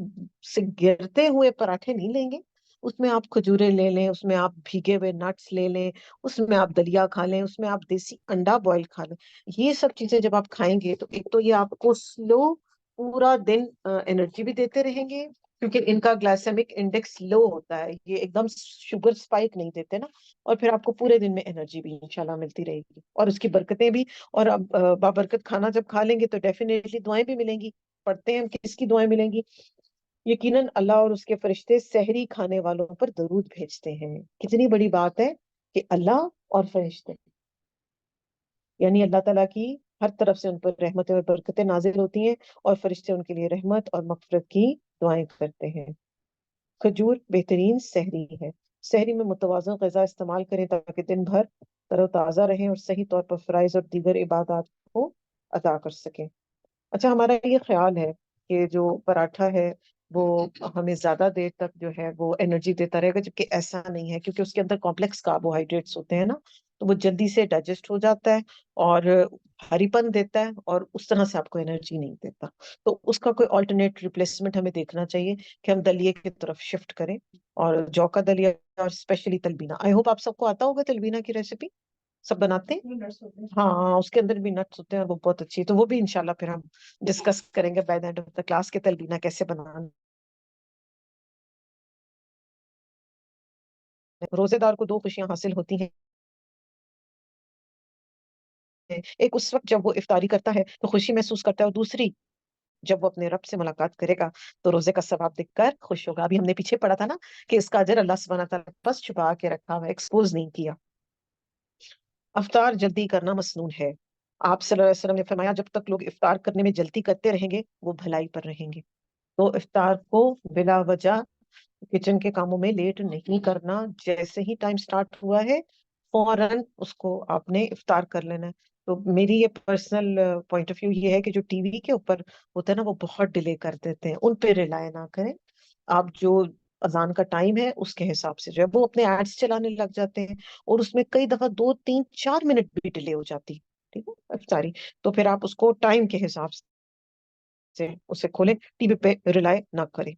سے گرتے ہوئے پراٹھے نہیں لیں گے، اس میں آپ کھجورے لے لیں، اس میں آپ بھیگے ہوئے نٹس لے لیں، اس میں آپ دلیا کھا لیں، اس میں آپ دیسی انڈا بوائل کھا لیں. یہ سب چیزیں جب آپ کھائیں گے تو ایک تو یہ آپ کو سلو پورا دن انرجی بھی دیتے رہیں گے، کیونکہ ان کا گلائسیمک انڈیکس لو ہوتا ہے، یہ ایک دم شوگر سپائک نہیں دیتے نا. اور پھر آپ کو پورے دن میں انرجی بھی انشاءاللہ ملتی رہے گی اور اس کی برکتیں بھی. اور اب بابرکت کھانا جب کھا لیں گے تو ڈیفینیٹلی دعائیں بھی ملیں گی. پڑھتے ہیں ہم کس کی دعائیں ملیں گی؟ یقیناً اللہ اور اس کے فرشتے سحری کھانے والوں پر درود بھیجتے ہیں. کتنی بڑی بات ہے کہ اللہ اور فرشتے، یعنی اللہ تعالیٰ کی ہر طرف سے ان پر رحمتیں اور برکتیں نازل ہوتی ہیں اور فرشتے ان کے لیے رحمت اور مغفرت کی دعائیں کرتے ہیں. کھجور بہترین سحری ہے. سحری میں متوازن غذا استعمال کریں تاکہ دن بھر تر و تازہ رہیں اور صحیح طور پر فرائض اور دیگر عبادات کو ادا کر سکیں. اچھا، ہمارا یہ خیال ہے کہ جو پراٹھا ہے وہ ہمیں زیادہ دیر تک جو ہے وہ انرجی دیتا رہے گا، جبکہ ایسا نہیں ہے، کیونکہ اس کے اندر کمپلیکس کاربوہائیڈریٹس ہوتے ہیں نا، تو وہ جلدی سے ڈائجسٹ ہو جاتا ہے اور ہری پن دیتا ہے اور اس طرح سے آپ کو انرجی نہیں دیتا. تو اس کا کوئی آلٹرنیٹ ریپلیسمنٹ ہمیں دیکھنا چاہیے کہ ہم دلیے کی طرف شفٹ کریں، اور جو کا دلیا اور اسپیشلی تلبینہ. آئی ہوپ آپ سب کو آتا ہوگا تلبینہ کی ریسیپی، سب بناتے ہیں. ہاں، اس کے اندر بھی نٹس ہوتے ہیں اور وہ بہت اچھی ہے، تو وہ بھی انشاءاللہ پھر ہم ڈسکس کریں گے by the and of the class کے تلبینہ کیسے بنانا. روزے دار کو دو خوشیاں حاصل ہوتی ہیں. ایک اس وقت جب وہ افطاری کرتا ہے تو خوشی محسوس کرتا ہے، اور دوسری جب وہ اپنے رب سے ملاقات کرے گا تو روزے کا ثواب دیکھ کر خوش ہوگا. ابھی ہم نے پیچھے پڑھا تھا نا کہ اس کا اجر اللہ سبحانہ تعالیٰ بس چھپا کے رکھا ہوا ہے، ایکسپوز نہیں کیا. افطار جلدی کرنا مسنون ہے. آپ صلی اللہ علیہ وسلم نے فرمایا جب تک لوگ افطار کرنے میں جلدی کرتے رہیں گے وہ بھلائی پر رہیں گے. تو افطار کو بلا وجہ کچن کے کاموں میں لیٹ نہیں کرنا. جیسے ہی ٹائم سٹارٹ ہوا ہے فوراً اس کو آپ نے افطار کر لینا ہے. تو میری یہ پرسنل پوائنٹ آف ویو یہ ہے کہ جو ٹی وی کے اوپر ہوتا ہے نا وہ بہت ڈیلے کر دیتے ہیں، ان پہ ریلائے نہ کریں. آپ جو اذان کا ٹائم ہے اس کے حساب سے جو ہے وہ اپنے ایڈس چلانے لگ جاتے ہیں، اور اس میں کئی دفعہ 2 3 4 منٹ بھی ڈیلے ہو جاتی. ٹھیک ہے افطاری، تو پھر آپ اس کو ٹائم کے حساب سے اسے کھولیں، ٹی وی پہ ریلائے نہ کریں.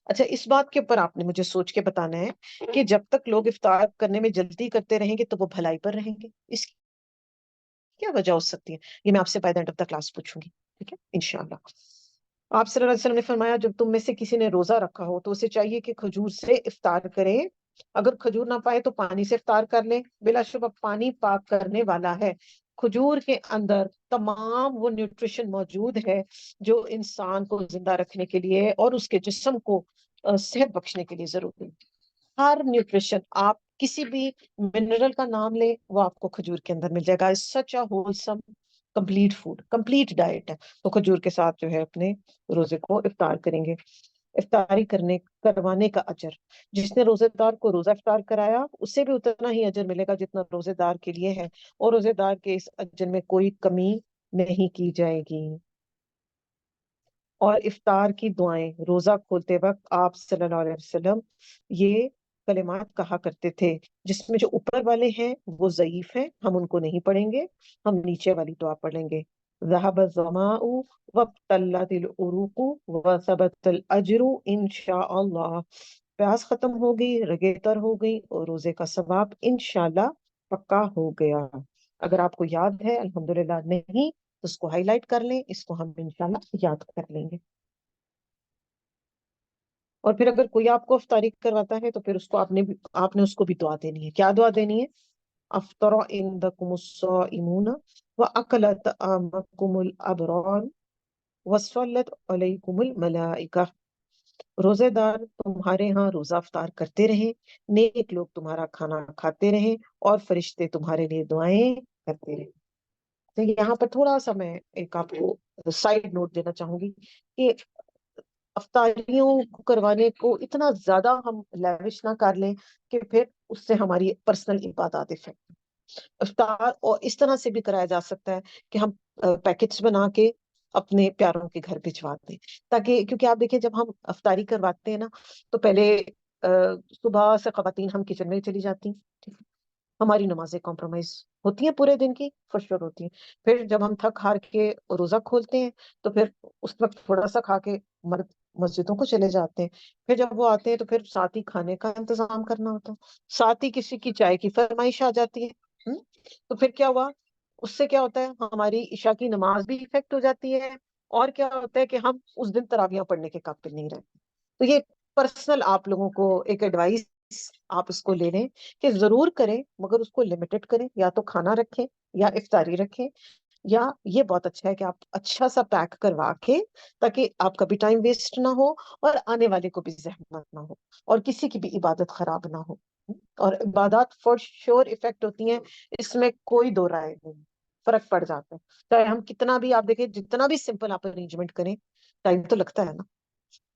اچھا، اس بات کے اوپر آپ نے مجھے سوچ کے بتانا ہے کہ جب تک لوگ افطار کرنے میں جلدی کرتے رہیں گے تو وہ بھلائی پر رہیں گے. اس کی کیا وجہ ہو سکتی ہے؟ یہ میں آپ سے by the and of the class پوچھوں گی، ٹھیک ہے انشاءاللہ. آپ صلی اللہ علیہ وسلم نے فرمایا جب تم میں سے کسی نے روزہ رکھا ہو تو اسے چاہیے کہ کھجور سے افطار کرے. اگر کھجور نہ پائے تو پانی سے افطار کر لے. بلا شبہ پانی پاک کرنے والا ہے. کھجور کے اندر تمام وہ نیوٹریشن موجود ہے جو انسان کو زندہ رکھنے کے لیے اور اس کے جسم کو صحت بخشنے کے لیے ضروری ہے. ہر نیوٹریشن، آپ کسی بھی منرل کا نام لیں وہ آپ کو کھجور کے اندر مل جائے گا. Such a wholesome complete food, complete diet ہے. تو کھجور کے ساتھ جو ہے اپنے روزے کو افطار کریں گے. افطاری کروانے کا اجر، جس نے روزے دار کو روزہ افطار کرایا اسے بھی اتنا ہی اجر ملے گا جتنا روزے دار کے لیے ہے، اور روزے دار کے اس اجر میں کوئی کمی نہیں کی جائے گی. اور افطار کی دعائیں، روزہ کھولتے وقت آپ صلی اللہ علیہ وسلم یہ کلمات کہا کرتے تھے، جس میں جو اوپر والے ہیں وہ ضعیف ہیں، ہم ان کو نہیں پڑھیں گے، ہم نیچے والی دعا پڑھ لیں گے. ذهب الظماء وابتلت العروق وثبت الاجر انشاء اللہ. پیاس ختم ہو گئی، رگیں تر ہو گئی، اور روزے کا ثواب انشاءاللہ پکا ہو گیا. اگر آپ کو یاد ہے الحمدللہ، نہیں تو اس کو ہائی لائٹ کر لیں، اس کو ہم انشاءاللہ یاد کر لیں گے. اور پھر اگر کوئی آپ کو افطاری کرواتا ہے تو پھر اس کو آپ نے اس کو بھی دعا دینی ہے. کیا دعا دینی ہے؟ افطر عندکم الصائمون واکلت طعامکم الابرار وصلت علیکم الملائکہ. روزے دار تمہارے ہاں روزہ افطار کرتے رہیں، نیک لوگ تمہارا کھانا کھاتے رہیں، اور فرشتے تمہارے لیے دعائیں کرتے رہیں. تو یہاں پر تھوڑا سا میں ایک آپ کو سائڈ نوٹ دینا چاہوں گی کہ افطاریوں کو کروانے کو اتنا زیادہ ہم لیوش نہ کر لیں کہ پھر اس سے ہماری پرسنل عبادات افیکٹ. افطار اور اس طرح سے بھی کرایا جا سکتا ہے کہ ہم پیکٹس بنا کے اپنے پیاروں کے گھر بھجوا دیں, تاکہ کیونکہ آپ دیکھیں جب ہم افطاری کرواتے ہیں نا تو پہلے صبح سے خواتین ہم کچن میں چلی جاتی ہیں, ٹھیک ہے, ہماری نمازیں کمپرومائز ہوتی ہیں پورے دن کی, فور شور ہوتی ہیں. پھر جب ہم تھک ہار کے روزہ کھولتے ہیں تو پھر اس وقت تھوڑا سا کھا کے مرد مسجدوں کو چلے جاتے ہیں. پھر جب وہ آتے ہیں تو پھر ساتھ ہی کھانے کا انتظام کرنا ہوتا ہے, ساتھ ہی کسی کی چائے کی فرمائش آ جاتی ہے. تو پھر کیا ہوا, اس سے کیا ہوتا ہے ہماری عشاء کی نماز بھی افیکٹ ہو جاتی ہے, اور کیا ہوتا ہے کہ ہم اس دن تراویحاں پڑھنے کے قابل نہیں رہتے. تو یہ پرسنل آپ لوگوں کو ایک ایڈوائس آپ اس کو لے لیں کہ ضرور کریں, مگر اس کو لمیٹڈ کریں, یا تو کھانا رکھیں یا افطاری رکھیں, یا یہ بہت اچھا ہے کہ آپ اچھا سا پیک کروا کے, تاکہ آپ کا بھی ٹائم ویسٹ نہ ہو اور آنے والے کو بھی زحمت نہ ہو اور کسی کی بھی عبادت خراب نہ ہو. اور عبادات فور شور افیکٹ ہوتی ہیں, اس میں کوئی دو رائے نہیں, فرق پڑ جاتا ہے. چاہے ہم کتنا بھی, آپ دیکھیں جتنا بھی سمپل آپ ارینجمنٹ کریں, ٹائم تو لگتا ہے نا.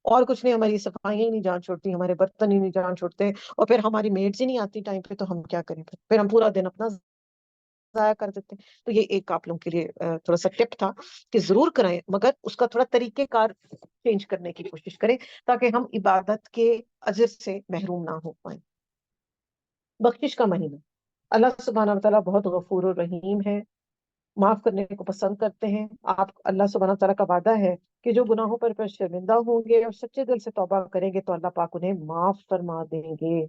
اور کچھ نہیں, ہماری صفائیاں ہی نہیں جان چھوڑتی, ہمارے برتن ہی نہیں جان چھوڑتے, اور پھر ہماری میڈز ہی نہیں آتی ٹائم پہ, تو ہم کیا کریں, پھر ہم پورا دن اپنا ضائع کر دیتے ہیں. تو یہ ایک آپ لوگوں کے لیے تھوڑا سا ٹپ تھا کہ ضرور کرائیں, مگر اس کا تھوڑا طریقہ کار چینج کرنے کی کوشش کریں, تاکہ ہم عبادت کے اجر سے محروم نہ ہو پائیں. بخشش کا مہینہ, اللہ سبحانہ و تعالیٰ بہت غفور الرحیم ہے, معاف کرنے کو پسند کرتے ہیں. آپ اللہ سبحانہ و تعالیٰ کا وعدہ ہے کہ جو گناہوں پر شرمندہ ہوں گے اور سچے دل سے توبہ کریں گے تو اللہ پاک انہیں معاف فرما دیں گے.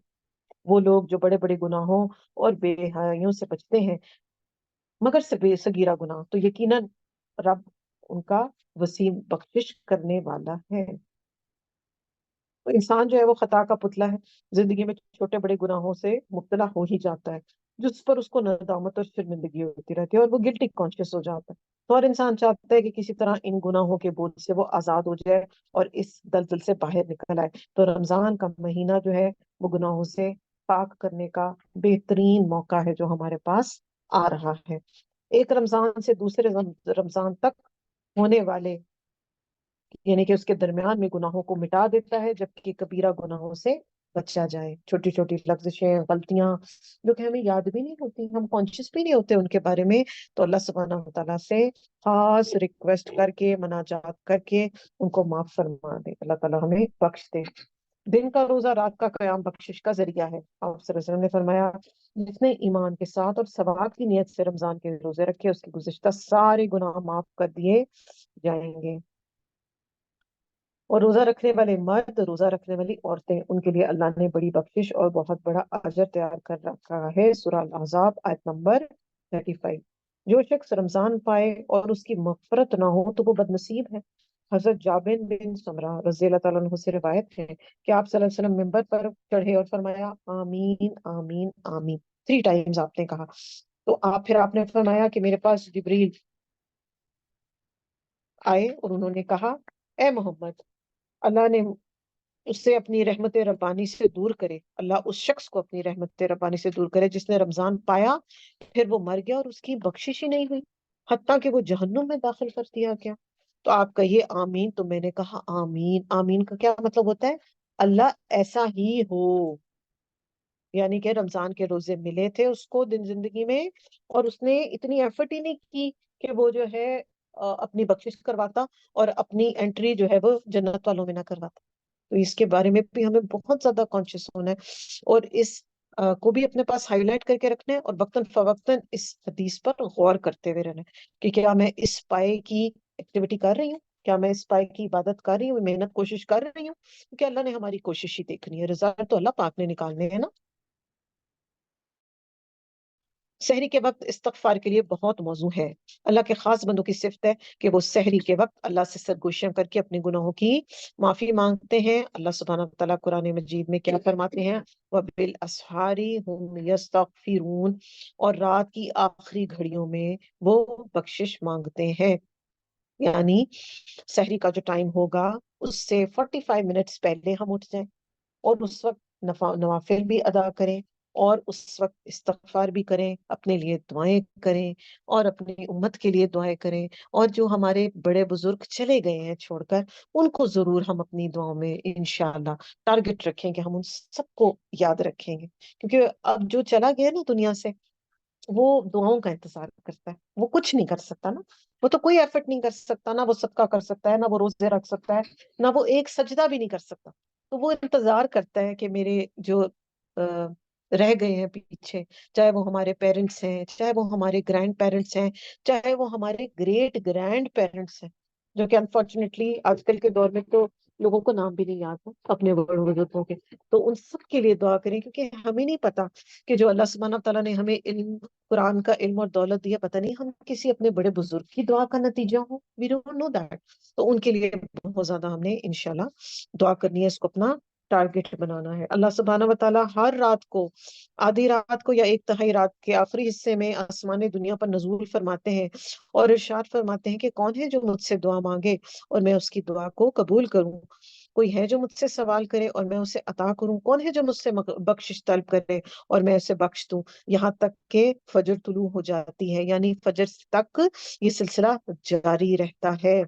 وہ لوگ جو بڑے بڑے گناہوں اور بے حیائیوں سے بچتے ہیں مگر صغیرہ گناہ, تو یقیناً رب ان کا وسیع بخشش کرنے والا ہے. تو انسان جو ہے وہ خطا کا پتلا ہے, زندگی میں چھوٹے بڑے گناہوں سے مبتلا ہو ہی جاتا ہے, جس پر اس کو ندامت اور شرمندگی ہوتی رہتی ہے, اور وہ گلٹی کانشیس ہو جاتا ہے. تو ہر انسان چاہتا ہے کہ کسی طرح ان گناہوں کے بوجھ سے وہ آزاد ہو جائے اور اس دلدل سے باہر نکل آئے. تو رمضان کا مہینہ جو ہے وہ گناہوں سے پاک کرنے کا بہترین موقع ہے جو ہمارے پاس آ رہا ہے. ایک رمضان سے دوسرے رمضان تک ہونے والے, یعنی کہ اس کے درمیان میں گناہوں کو مٹا دیتا ہے, جبکہ کبیرہ گناہوں سے بچا جائے. چھوٹی چھوٹی لفزشیں, غلطیاں جو کہ ہمیں یاد بھی نہیں ہوتی, ہم کانشیس بھی نہیں ہوتے ان کے بارے میں, تو اللہ سبحانہ و تعالیٰ سے خاص ریکویسٹ کر کے, مناجات کر کے ان کو معاف فرما دے. اللہ تعالیٰ ہمیں بخش دے. دن کا روزہ رات کا قیام بخشش کا ذریعہ ہے. آپ صلی اللہ علیہ وسلم نے فرمایا جس نے ایمان کے ساتھ اور ثواب کی نیت سے رمضان کے روزے رکھے, اس کے گزشتہ سارے گناہ معاف کر دیے جائیں گے. اور روزہ رکھنے والے مرد, روزہ رکھنے والی عورتیں, ان کے لیے اللہ نے بڑی بخشش اور بہت بڑا اجر تیار کر رکھا ہے. سورہ الاحزاب آیت نمبر 35. جو شخص رمضان پائے اور اس کی مغفرت نہ ہو تو وہ بد نصیب ہے. حضرت جابر بن سمرہ رضی اللہ تعالیٰ عنہ سے روایت ہے کہ آپ صلی اللہ علیہ وسلم ممبر پر چڑھے اور فرمایا آمین آمین آمین 3 ٹائمز آپ نے کہا. تو آپ نے فرمایا کہ میرے پاس جبریل آئے اور انہوں نے کہا اے محمد, اللہ نے اس سے اپنی رحمت ربانی سے دور کرے, اللہ اس شخص کو اپنی رحمت ربانی سے دور کرے جس نے رمضان پایا پھر وہ مر گیا اور اس کی بخشش ہی نہیں ہوئی, حتیٰ کہ وہ جہنم میں داخل کر دیا گیا. تو آپ کہیے آمین. تو میں نے کہا آمین. آمین کا کیا مطلب ہوتا ہے؟ اللہ ایسا ہی ہو. یعنی کہ رمضان کے روزے ملے تھے اس کو دن زندگی میں, اور اس نے اتنی ایفرٹ ہی نہیں کی کہ وہ جو ہے اپنی بخشش کرواتا اور اپنی انٹری جو ہے وہ جنت والوں میں نہ کرواتا. تو اس کے بارے میں بھی ہمیں بہت زیادہ کانشیس ہونا ہے, اور اس کو بھی اپنے پاس ہائی لائٹ کر کے رکھنا ہے, اور وقتاً فوقتاً اس حدیث پر غور کرتے ہوئے رہنا ہے کہ کیا میں اس پائے کی ایکٹیویٹی کر رہی ہوں, کیا میں اس پائے کی عبادت کر رہی ہوں, محنت کوشش کر رہی ہوں, کیونکہ اللہ نے ہماری کوشش ہی دیکھنی ہے, رزلٹ تو اللہ پاک نے نکالنے ہیں نا. سحری کے وقت استغفار کے لیے بہت موضوع ہے. اللہ کے خاص بندوں کی صفت ہے کہ وہ سحری کے وقت اللہ سے سرگوشیاں کر کے اپنے گناہوں کی معافی مانگتے ہیں. اللہ سبحانہ و تعالیٰ قرآن مجید میں کیا فرماتے ہیں, وَبِالْأَسْحَارِ هُمْ يَسْتَغْفِرُونَ, اور رات کی آخری گھڑیوں میں وہ بخشش مانگتے ہیں. یعنی سحری کا جو ٹائم ہوگا اس سے 45 منٹس پہلے ہم اٹھ جائیں اور اس وقت نوافل بھی ادا کریں, اور اس وقت استغفار بھی کریں، اپنے لیے دعائیں کریں اور اپنی امت کے لیے دعائیں کریں، اور جو ہمارے بڑے بزرگ چلے گئے ہیں چھوڑ کر، ان کو ضرور ہم اپنی دعاؤں میں انشاءاللہ ٹارگٹ رکھیں گے، ہم ان سب کو یاد رکھیں گے، کیونکہ اب جو چلا گیا نا دنیا سے، وہ دعاؤں کا انتظار کرتا ہے، وہ کچھ نہیں کر سکتا نا، وہ تو کوئی ایفرٹ نہیں کر سکتا، نہ وہ صدقہ کر سکتا ہے، نہ وہ روزے رکھ سکتا ہے، نہ وہ ایک سجدہ بھی نہیں کر سکتا، تو وہ انتظار کرتا ہے کہ میرے جو رہ گئے ہیں پیچھے، چاہے وہ ہمارے پیرنٹس ہیں، چاہے وہ ہمارے گرینڈ پیرنٹس ہیں، چاہے وہ ہمارے گریٹ گرینڈ پیرنٹس ہیں، جو کہ انفارچونیٹلی آج کل کے دور میں تو لوگوں کو نام بھی نہیں یاد ہے اپنے بڑے بزرگوں کے، تو ان سب کے لیے دعا کریں، کیونکہ ہمیں نہیں پتا کہ جو اللہ سبحانہ تعالیٰ نے ہمیں علم، قرآن کا علم اور دولت دیا، پتہ نہیں ہم کسی اپنے بڑے بزرگ کی دعا کا نتیجہ ہو، وی ڈونٹ نو دیٹ، تو ان کے لیے بہت زیادہ ہم نے انشاءاللہ دعا کرنی ہے، اس کو اپنا ٹارگٹ بنانا ہے۔ اللہ سبحانہ و تعالیٰ ہر رات کو، آدھی رات کو یا ایک تہائی رات کے آخری حصے میں آسمان دنیا پر نزول فرماتے ہیں اور ارشاد فرماتے ہیں کہ کون ہے جو مجھ سے دعا مانگے اور میں اس کی دعا کو قبول کروں، کوئی ہے جو مجھ سے سوال کرے اور میں اسے عطا کروں، کون ہے جو مجھ سے بخشش طلب کرے اور میں اسے بخش دوں، یہاں تک کہ فجر طلوع ہو جاتی ہے، یعنی فجر تک یہ سلسلہ جاری رہتا ہے۔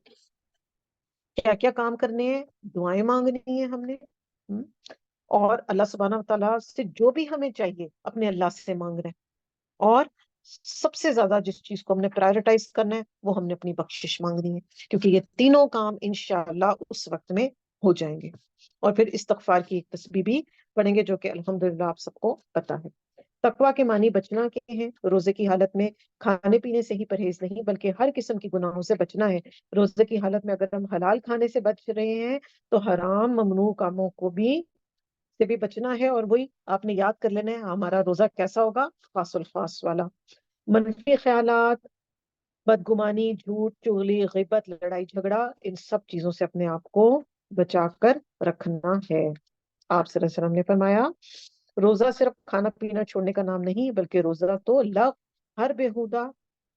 کیا کیا کام کرنے ہیں؟ دعائیں مانگنی ہے ہم نے، ہم، اور اللہ سبحانہ و تعالیٰ سے جو بھی ہمیں چاہیے اپنے اللہ سے مانگ رہے ہیں، اور سب سے زیادہ جس چیز کو ہم نے پرائرٹائز کرنا ہے وہ ہم نے اپنی بخشش مانگنی ہے، کیونکہ یہ تینوں کام انشاءاللہ اس وقت میں ہو جائیں گے، اور پھر استغفار کی ایک تسبیح بھی پڑھیں گے جو کہ الحمدللہ آپ سب کو پتا ہے۔ تقویٰ کے معنی بچنا کے ہیں، روزے کی حالت میں کھانے پینے سے ہی پرہیز نہیں بلکہ ہر قسم کی گناہوں سے بچنا ہے۔ روزے کی حالت میں اگر ہم حلال کھانے سے بچ رہے ہیں تو حرام ممنوع کاموں کو بھی سے بھی بچنا ہے، اور وہی آپ نے یاد کر لینا ہے ہمارا روزہ کیسا ہوگا، خاص الخاص والا۔ منفی خیالات، بدگمانی، جھوٹ، چغلی، غیبت، لڑائی جھگڑا، ان سب چیزوں سے اپنے آپ کو بچا کر رکھنا ہے۔ آپ صلی اللہ علیہ وسلم نے فرمایا روزہ صرف کھانا پینا چھوڑنے کا نام نہیں بلکہ روزہ تو ہر بےہودہ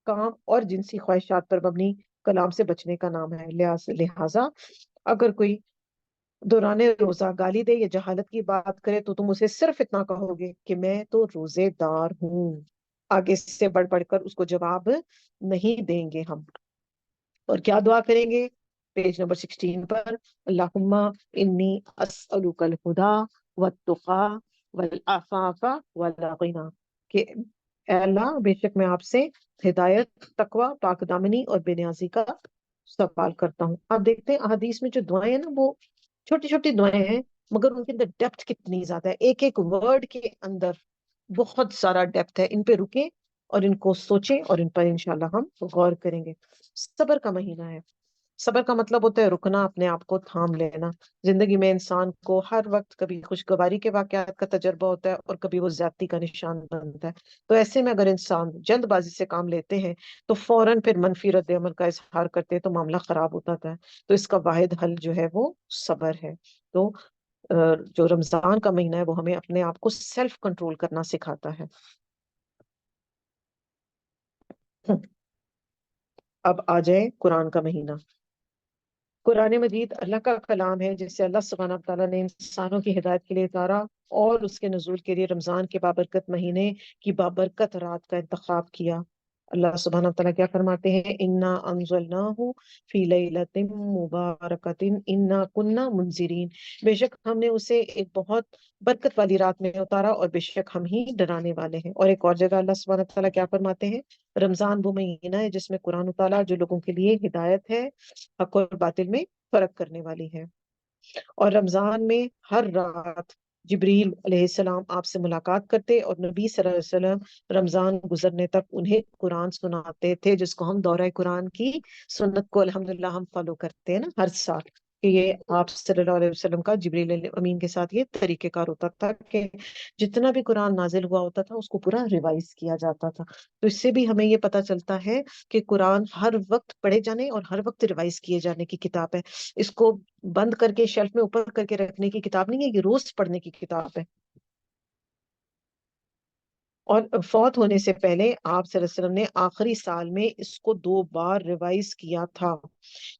کام اور جنسی خواہشات پر مبنی کلام سے بچنے کا نام ہے۔ لہٰذا اگر کوئی دوران روزہ گالی دے یا جہالت کی بات کرے تو تم اسے صرف اتنا کہو گے کہ میں تو روزے دار ہوں، آگے سے بڑھ بڑھ کر اس کو جواب نہیں دیں گے ہم۔ اور کیا دعا کریں گے؟ پیج نمبر 16 پر، اللہم انی اسألک الہدی والتقی والعفاف والغنی، کہ اے اللہ بے شک میں آپ سے ہدایت، تقوی، پاک دامنی اور بے نیازی کا سوال کرتا ہوں۔ آپ دیکھتے ہیں احادیث میں جو دعائیں ہیں نا، وہ چھوٹی چھوٹی دعائیں ہیں مگر ان کے اندر ڈیپتھ کتنی زیادہ ہے، ایک ایک ورڈ کے اندر بہت سارا ڈیپتھ ہے۔ ان پہ رکیں اور ان کو سوچیں اور ان پر انشاءاللہ ہم غور کریں گے۔ صبر کا مہینہ ہے، صبر کا مطلب ہوتا ہے رکنا، اپنے آپ کو تھام لینا۔ زندگی میں انسان کو ہر وقت کبھی خوشگواری کے واقعات کا تجربہ ہوتا ہے اور کبھی وہ زیادتی کا نشان بنتا ہے، تو ایسے میں اگر انسان جلد بازی سے کام لیتے ہیں تو فوراً پھر منفی رد عمل کا اظہار کرتے ہیں تو معاملہ خراب ہوتا ہے، تو اس کا واحد حل جو ہے وہ صبر ہے۔ تو جو رمضان کا مہینہ ہے وہ ہمیں اپنے آپ کو سیلف کنٹرول کرنا سکھاتا ہے۔ اب آ جائے قرآن کا مہینہ۔ قرآن مجید اللہ کا کلام ہے جسے اللہ سبحانہ تعالیٰ نے انسانوں کی ہدایت کے لیے اتارا، اور اس کے نزول کے لیے رمضان کے بابرکت مہینے کی بابرکت رات کا انتخاب کیا۔ اللہ سبحانہ تعالیٰ کیا فرماتے ہیں؟ انا انزلناہ فی لیلۃ مبارکۃ انا کنا منذرین، بے شک ہم نے اسے ایک بہت برکت والی رات میں اتارا اور بے شک ہم ہی ڈرانے والے ہیں۔ اور ایک اور جگہ اللہ سبحانہ تعالیٰ کیا فرماتے ہیں؟ رمضان وہ مہینہ ہے جس میں قرآن اتارا جو لوگوں کے لیے ہدایت ہے، حق اور باطل میں فرق کرنے والی ہے۔ اور رمضان میں ہر رات جبریل علیہ السلام آپ سے ملاقات کرتے اور نبی صلی اللہ علیہ وسلم رمضان گزرنے تک انہیں قرآن سناتے تھے، جس کو ہم دورہ قرآن کی سنت کو الحمدللہ ہم فالو کرتے ہیں نا ہر سال، کہ یہ آپ صلی اللہ علیہ وسلم کا جبریل امین کے ساتھ یہ طریقہ کار ہوتا تھا کہ جتنا بھی قرآن نازل ہوا ہوتا تھا اس کو پورا ریوائز کیا جاتا تھا۔ تو اس سے بھی ہمیں یہ پتہ چلتا ہے کہ قرآن ہر وقت پڑھے جانے اور ہر وقت ریوائز کیے جانے کی کتاب ہے، اس کو بند کر کے شیلف میں اوپر کر کے رکھنے کی کتاب نہیں ہے، یہ روز پڑھنے کی کتاب ہے۔ اور فوت ہونے سے پہلے آپ صلی اللہ علیہ وسلم نے آخری سال میں اس کو 2 بار ریوائز کیا تھا۔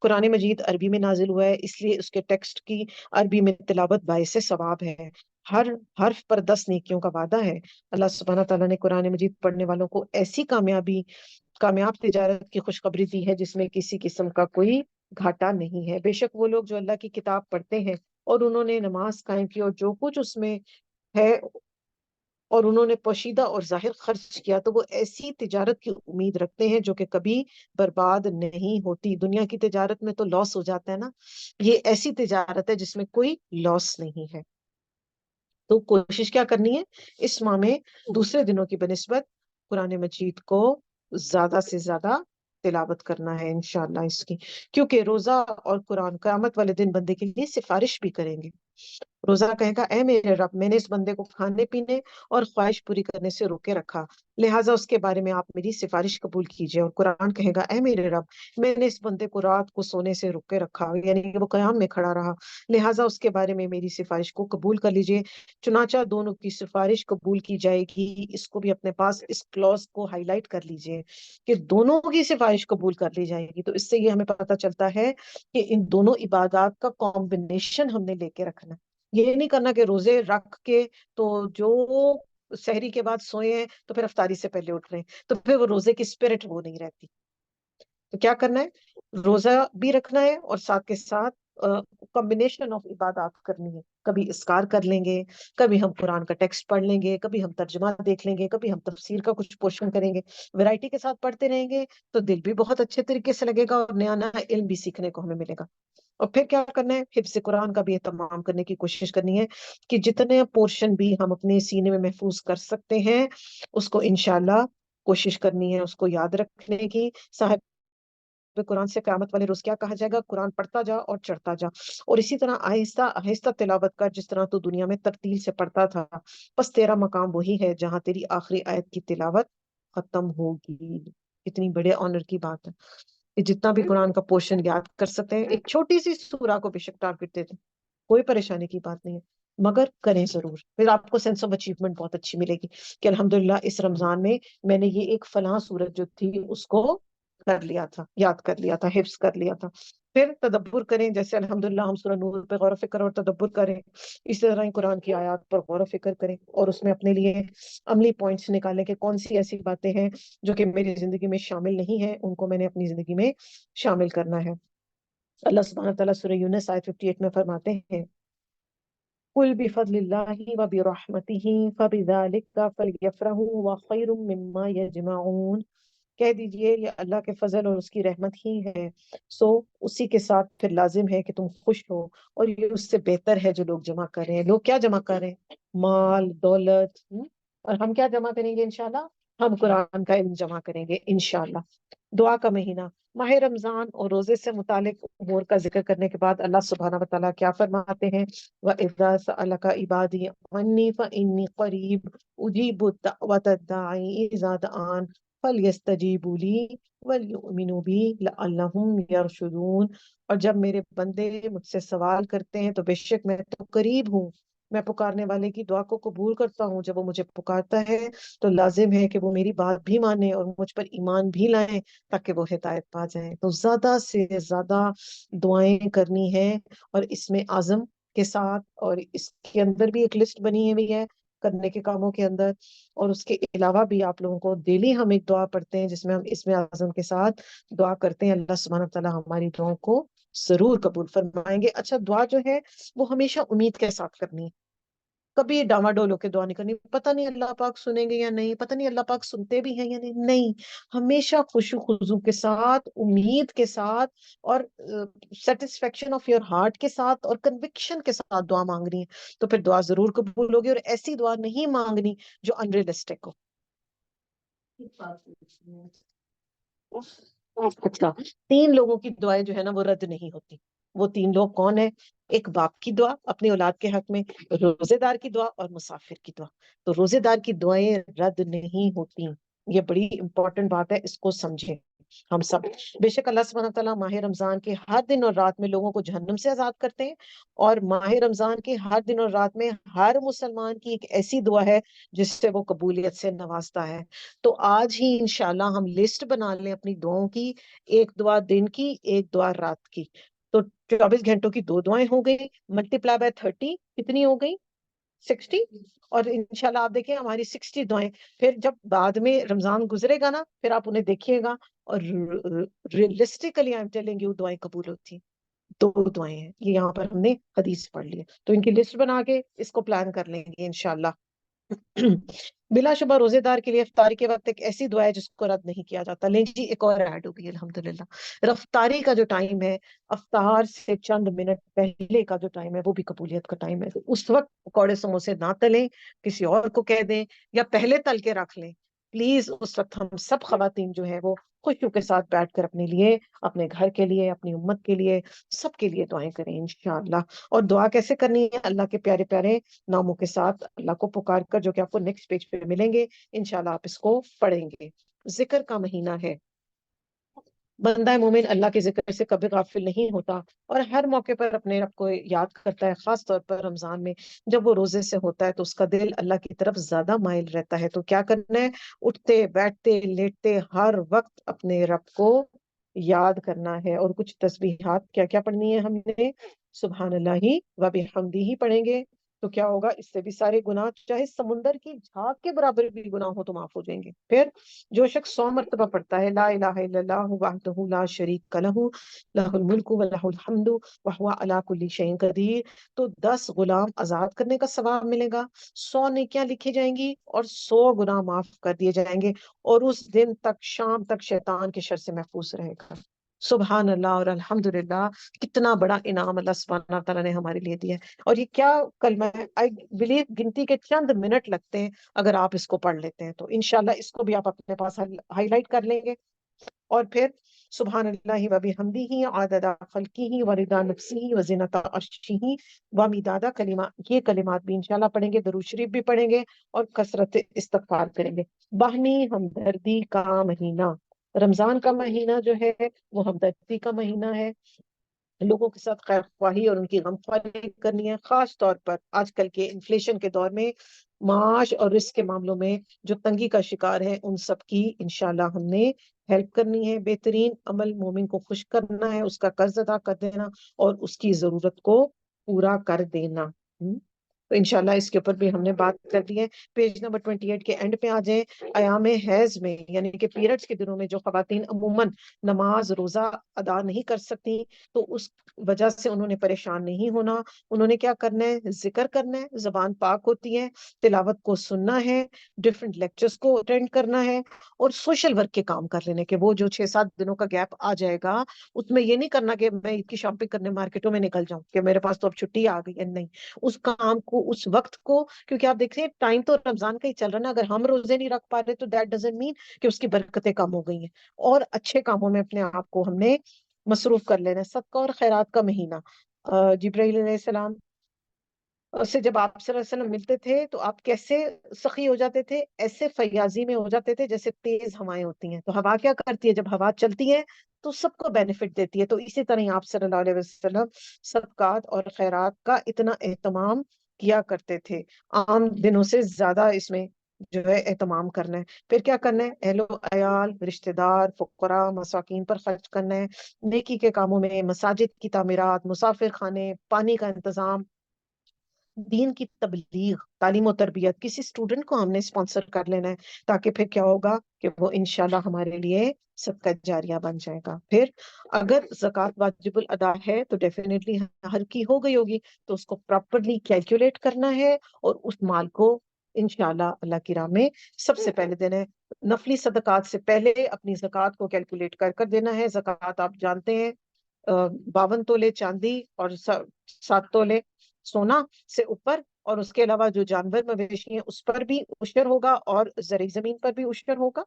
قرآن مجید عربی میں نازل ہوا ہے، اس لیے اس کے ٹیکسٹ کی عربی میں تلاوت باعث ثواب ہے۔ ہر حرف پر 10 نیکیوں کا وعدہ ہے. اللہ سبحانہ تعالیٰ نے قرآن مجید پڑھنے والوں کو ایسی کامیاب تجارت کی خوشخبری دی ہے جس میں کسی قسم کا کوئی گھاٹا نہیں ہے. بے شک وہ لوگ جو اللہ کی کتاب پڑھتے ہیں اور انہوں نے نماز قائم کی اور جو کچھ اس میں ہے اور انہوں نے پوشیدہ اور ظاہر خرچ کیا تو وہ ایسی تجارت کی امید رکھتے ہیں جو کہ کبھی برباد نہیں ہوتی. دنیا کی تجارت میں تو لاس ہو جاتا ہے نا، یہ ایسی تجارت ہے جس میں کوئی لاس نہیں ہے. تو کوشش کیا کرنی ہے اس ماہ میں دوسرے دنوں کی بنسبت قرآن مجید کو زیادہ سے زیادہ تلاوت کرنا ہے انشاءاللہ اس کی، کیونکہ روزہ اور قرآن قیامت والے دن بندے کے لیے سفارش بھی کریں گے. روزہ کہے گا اے میرے رب میں نے اس بندے کو کھانے پینے اور خواہش پوری کرنے سے روکے رکھا، لہٰذا اس کے بارے میں آپ میری سفارش قبول کیجیے. اور قرآن کہے گا اے میرے رب میں نے اس بندے کو رات کو سونے سے روکے رکھا، یعنی کہ وہ قیام میں کھڑا رہا، لہٰذا اس کے بارے میں میری سفارش کو قبول کر لیجیے. چنانچہ دونوں کی سفارش قبول کی جائے گی. اس کو بھی اپنے پاس اس کلوز کو ہائی لائٹ کر لیجیے کہ دونوں کی سفارش قبول کر لی جائے گی. تو اس سے یہ ہمیں پتہ چلتا ہے کہ ان دونوں عبادات کا کمبینیشن ہم نے لے کے رکھنا. یہ نہیں کرنا کہ روزے رکھ کے تو جو سحری کے بعد سوئے ہیں تو پھر افطاری سے پہلے اٹھ رہے ہیں، تو پھر وہ روزے کی اسپرٹ وہ نہیں رہتی. تو کیا کرنا ہے، روزہ بھی رکھنا ہے اور ساتھ کے ساتھ کمبینیشن آف عبادات کرنی ہے. کبھی اسکار کر لیں گے، کبھی ہم قرآن کا ٹیکسٹ پڑھ لیں گے، کبھی ہم ترجمہ دیکھ لیں گے، کبھی ہم تفسیر کا کچھ پورشن کریں گے. ویرائٹی کے ساتھ پڑھتے رہیں گے تو دل بھی بہت اچھے طریقے سے لگے گا اور نیا نیا علم بھی سیکھنے کو ہمیں ملے گا. اور پھر کیا کرنا ہے، حفظ قرآن کا بھی اہتمام کرنے کی کوشش کرنی ہے کہ جتنے پورشن بھی ہم اپنے سینے میں محفوظ کر سکتے ہیں اس کو انشاءاللہ کوشش کرنی ہے اس کو یاد رکھنے کی. صاحب قرآن سے قیامت والے روز کیا کہا جائے گا، قرآن پڑھتا جا اور چڑھتا جا، اور اسی طرح آہستہ آہستہ تلاوت کر جس طرح تو دنیا میں ترتیل سے پڑھتا تھا. بس تیرا مقام وہی ہے جہاں تیری آخری آیت کی تلاوت ختم ہوگی. اتنی بڑے آنر کی بات ہے کہ جتنا بھی قرآن کا پورشن یاد کر سکتے ہیں، ایک چھوٹی سی سورہ کو بے شک ٹارگٹ دیتے ہیں، کوئی پریشانی کی بات نہیں ہے، مگر کریں ضرور. پھر آپ کو سینس آف اچیومنٹ بہت اچھی ملے گی کہ الحمدللہ اس رمضان میں نے یہ ایک فلاں سورت جو تھی اس کو کر لیا تھا، یاد کر لیا تھا، حفظ کر لیا تھا. پھر تدبر کریں، جیسے الحمدللہ ہم سورہ نور پہ غور و فکر اور تدبر کریں، اسی طرح ہی قرآن کی آیات پر غور و فکر کریں اور اس میں اپنے لیے عملی پوائنٹس نکالیں کہ کون سی ایسی باتیں ہیں جو کہ میری زندگی میں شامل نہیں ہیں، ان کو میں نے اپنی زندگی میں شامل کرنا ہے. اللہ سبحانہ تعالیٰ سورہ یونس آیت 58 میں فرماتے ہیں قل بفضل اللہ وبرحمتہ فبذلک فلیفرحوا هو خیر مما یجمعون. کہہ دیجئے یہ اللہ کے فضل اور اس کی رحمت ہی ہے، سو اسی کے ساتھ پھر لازم ہے کہ تم خوش ہو، اور یہ اس سے بہتر ہے جو لوگ جمع کر رہے ہیں. لوگ کیا جمع کر رہے ہیں، مال دولت، اور ہم کیا جمع کریں گے انشاءاللہ، ہم قرآن کا علم جمع کریں گے انشاءاللہ. دعا کا مہینہ ماہ رمضان اور روزے سے متعلق امور کا ذکر کرنے کے بعد اللہ سبحانہ وتعالیٰ کیا فرماتے ہیں، وَإِذَا سَأَلَكَ عِبَادِي عَنِّي فَإِنِّي قَرِيبٌ أُجِيبُ دَعْوَةَ الدَّاعِ إِذَا دَعَانِ فَلْيَسْتَجِيبُوا لِي وَلْيُؤْمِنُوا بِي لَعَلَّهُمْ يَرْشُدُونَ. اور جب میرے بندے مجھ سے سوال کرتے ہیں تو بے شک میں تو قریب ہوں، میں پکارنے والے کی دعا کو قبول کرتا ہوں. جب وہ مجھے پکارتا ہے تو لازم ہے کہ وہ میری بات بھی مانے اور مجھ پر ایمان بھی لائیں تاکہ وہ ہدایت پا جائیں. تو زیادہ سے زیادہ دعائیں کرنی ہے، اور اس میں عزم کے ساتھ، اور اس کے اندر بھی ایک لسٹ بنی ہوئی ہے کرنے کے کاموں کے اندر. اور اس کے علاوہ بھی آپ لوگوں کو ڈیلی ہم ایک دعا پڑھتے ہیں جس میں ہم اس میں عزم کے ساتھ دعا کرتے ہیں. اللہ سبحانہ تعالیٰ ہماری دعاؤں کو ضرور قبول فرمائیں گے. اچھا، دعا جو ہے وہ ہمیشہ امید کے ساتھ کرنی ہے، کبھی ڈاواڈول ہو کے دعا نہیں کرنی. پتہ نہیں اللہ پاک سنیں گے یا نہیں، پتہ نہیں اللہ پاک سنتے بھی ہیں یا نہیں. نہیں، ہمیشہ خشوع خضوع کے ساتھ، امید کے ساتھ، اور سیٹسفیکشن آف یور ہارٹ کے ساتھ اور کنوکشن کے ساتھ دعا مانگنی ہے. تو پھر دعا ضرور قبول ہوگی، اور ایسی دعا نہیں مانگنی جو انریلسٹک ہو. اچھا، 3 لوگوں کی دعائیں جو ہے نا وہ رد نہیں ہوتی. وہ 3 لوگ کون ہیں؟ ایک باپ کی دعا اپنی اولاد کے حق میں، روزے دار کی دعا اور مسافر کی دعا. تو روزے دار کی دعائیں رد نہیں ہوتی، یہ بڑی امپورٹنٹ بات ہے، اس کو سمجھیں ہم سب. بے شک اللہ سبحانہ تعالیٰ ماہ رمضان کے ہر دن اور رات میں لوگوں کو جہنم سے آزاد کرتے ہیں، اور ماہ رمضان کے ہر دن اور رات میں ہر مسلمان کی ایک ایسی دعا ہے جس سے وہ قبولیت سے نوازتا ہے. تو آج ہی انشاءاللہ ہم لسٹ بنا لیں اپنی دعاؤں کی، ایک دعا دن کی، ایک دعا رات کی. تو 24 گھنٹوں کی 2 دعائیں ہو گئی، ملٹی پلائی بائی 30 کتنی ہو گئی؟ 60. اور انشاءاللہ آپ دیکھیں ہماری 60 دعائیں، پھر جب بعد میں رمضان گزرے گا نا، پھر آپ انہیں دیکھیے گا، اور realistically I am telling you دعائیں قبول ہوتی ہیں. 2 دعائیں ہیں یہ، یہاں پر ہم نے حدیث پڑھ لی ہے، تو ان کی لسٹ بنا کے اس کو پلان کر لیں گے انشاءاللہ. بلا شبہ روزے دار کے لیے افطاری کے وقت ایک ایسی دعا ہے جس کو رد نہیں کیا جاتا. لیں جی ایک اور ایڈ ہوگی الحمدللہ. رفتاری کا جو ٹائم ہے، افطار سے چند منٹ پہلے کا جو ٹائم ہے، وہ بھی قبولیت کا ٹائم ہے. تو اس وقت پکوڑے سموسے نہ تلیں، کسی اور کو کہہ دیں یا پہلے تل کے رکھ لیں. پلیز اس وقت ہم سب خواتین جو ہے وہ خوشیوں کے ساتھ بیٹھ کر اپنے لیے، اپنے گھر کے لیے، اپنی امت کے لیے، سب کے لیے دعائیں کریں انشاءاللہ. اور دعا کیسے کرنی ہے؟ اللہ کے پیارے پیارے ناموں کے ساتھ اللہ کو پکار کر، جو کہ آپ کو نیکسٹ پیج پہ ملیں گے انشاءاللہ، آپ اس کو پڑھیں گے. ذکر کا مہینہ ہے، بندہ مومن اللہ کے ذکر سے کبھی غافل نہیں ہوتا، اور ہر موقع پر اپنے رب کو یاد کرتا ہے. خاص طور پر رمضان میں جب وہ روزے سے ہوتا ہے تو اس کا دل اللہ کی طرف زیادہ مائل رہتا ہے. تو کیا کرنا ہے؟ اٹھتے بیٹھتے لیٹتے ہر وقت اپنے رب کو یاد کرنا ہے. اور کچھ تسبیحات کیا کیا پڑھنی ہے ہم نے؟ سبحان اللہ و بحمدہ ہی پڑھیں گے تو کیا ہوگا؟ اس سے بھی سارے گناہ، چاہے سمندر کی جھاگ کے برابر بھی گناہ ہو تو معاف ہو جائیں گے. پھر جو شخص 100 مرتبہ پڑھتا ہے لا الہ الا اللہ وحدہ لا شریک لہ لہ الملک و لہ الحمد وہو علی کل شیء قدیر، تو 10 غلام آزاد کرنے کا ثواب ملے گا، 100 نیکیاں لکھی جائیں گی، اور 100 گناہ معاف کر دیے جائیں گے. اور اس دن تک، شام تک، شیطان کے شر سے محفوظ رہے گا. سبحان اللہ اور الحمدللہ. کتنا بڑا انعام اللہ سبحانہ تعالیٰ نے ہمارے لیے دیا ہے. اور یہ کیا کلمہ ہے؟ آئی بلیو گنتی کے چند منٹ لگتے ہیں اگر آپ اس کو پڑھ لیتے ہیں. تو انشاءاللہ اس کو بھی آپ اپنے پاس ہائی لائٹ کر لیں گے. اور پھر سبحان اللہ و بحمدہ عدد خلقہ و رضا نفسہ و زینت عرشہ و مداد کلمات، یہ کلمات بھی انشاءاللہ پڑھیں گے. درود شریف بھی پڑھیں گے اور کثرت استغفار کریں گے. باہمی ہمدردی کا مہینہ، رمضان کا مہینہ جو ہے وہ ہمدردی کا مہینہ ہے. لوگوں کے ساتھ خیر خواہی اور ان کی غم خواہی کرنی ہے. خاص طور پر آج کل کے انفلیشن کے دور میں معاش اور رزق کے معاملوں میں جو تنگی کا شکار ہے، ان سب کی انشاءاللہ ہم نے ہیلپ کرنی ہے. بہترین عمل مومن کو خوش کرنا ہے، اس کا قرض ادا کر دینا اور اس کی ضرورت کو پورا کر دینا. تو انشاءاللہ اس کے اوپر بھی ہم نے بات کر دی ہے. پیج نمبر 28 کے اینڈ پہ آ جائیں. ایام حیض میں یعنی کہ پیریڈز کے دنوں میں جو خواتین عموماً نماز روزہ ادا نہیں کر سکتی، تو اس وجہ سے انہوں نے پریشان نہیں ہونا. انہوں نے کیا کرنا ہے؟ ذکر کرنا ہے، زبان پاک ہوتی ہے، تلاوت کو سننا ہے، ڈفرینٹ لیکچرز کو اٹینڈ کرنا ہے، اور سوشل ورک کے کام کر لینے کے. وہ جو 6-7 دنوں کا گیپ آ جائے گا، اس میں یہ نہیں کرنا کہ میں عید کی شاپنگ کرنے مارکیٹوں میں نکل جاؤں کہ میرے پاس تو اب چھٹی آ گئی ہے. نہیں، اس کام کو، اس وقت کو، کیونکہ آپ دیکھ رہے ہیں ٹائم تو رمضان کا ہی چل رہا ہے نا. اگر ہم روزے نہیں رکھ پا رہے تو دیٹ ڈزنٹ مین کہ اس کی برکتیں کم ہو گئی ہیں. اور اچھے کاموں میں اپنے آپ کو ہم نے مصروف کر لینا ہے. صدقہ اور خیرات کا مہینہ، جبرائیل علیہ السلام سے جب آپ صلی اللہ علیہ وسلم ملتے تھے تو آپ کیسے سخی ہو جاتے تھے؟ ایسے فیاضی میں ہو جاتے تھے جیسے تیز ہوائیں ہوتی ہیں. تو ہوا کیا کرتی ہے؟ جب ہوا چلتی ہے تو سب کو بینیفٹ دیتی ہے. تو اسی طرح آپ صلی اللہ علیہ وسلم صدقات اور خیرات کا اتنا اہتمام کیا کرتے تھے. عام دنوں سے زیادہ اس میں جو ہے اہتمام کرنا ہے. پھر کیا کرنا ہے؟ اہل و عیال، رشتہ دار، فقراء، مساکین پر خرچ کرنا ہے. نیکی کے کاموں میں مساجد کی تعمیرات، مسافر خانے، پانی کا انتظام، دین کی تبلیغ، تعلیم و تربیت. کسی اسٹوڈنٹ کو ہم نے اسپانسر کر لینا ہے تاکہ پھر کیا ہوگا کہ وہ انشاءاللہ ہمارے لیے صدقہ جاریہ بن جائے گا. پھر اگر زکوٰۃ واجب الادا ہے تو ڈیفینیٹلی ہر کی ہو گئی ہوگی، تو اس کو پراپرلی کیلکولیٹ کرنا ہے اور اس مال کو انشاءاللہ اللہ کی راہ میں سب سے پہلے دینا ہے. نفلی صدقات سے پہلے اپنی زکوٰۃ کو کیلکولیٹ کر کر دینا ہے. زکوٰۃ آپ جانتے ہیں 52 تولے چاندی اور 7 تولے سونا سے اوپر، اور اس کے علاوہ جو جانور مویشی ہیں اس پر بھی اشر ہوگا اور زرعی زمین پر بھی اشر ہوگا.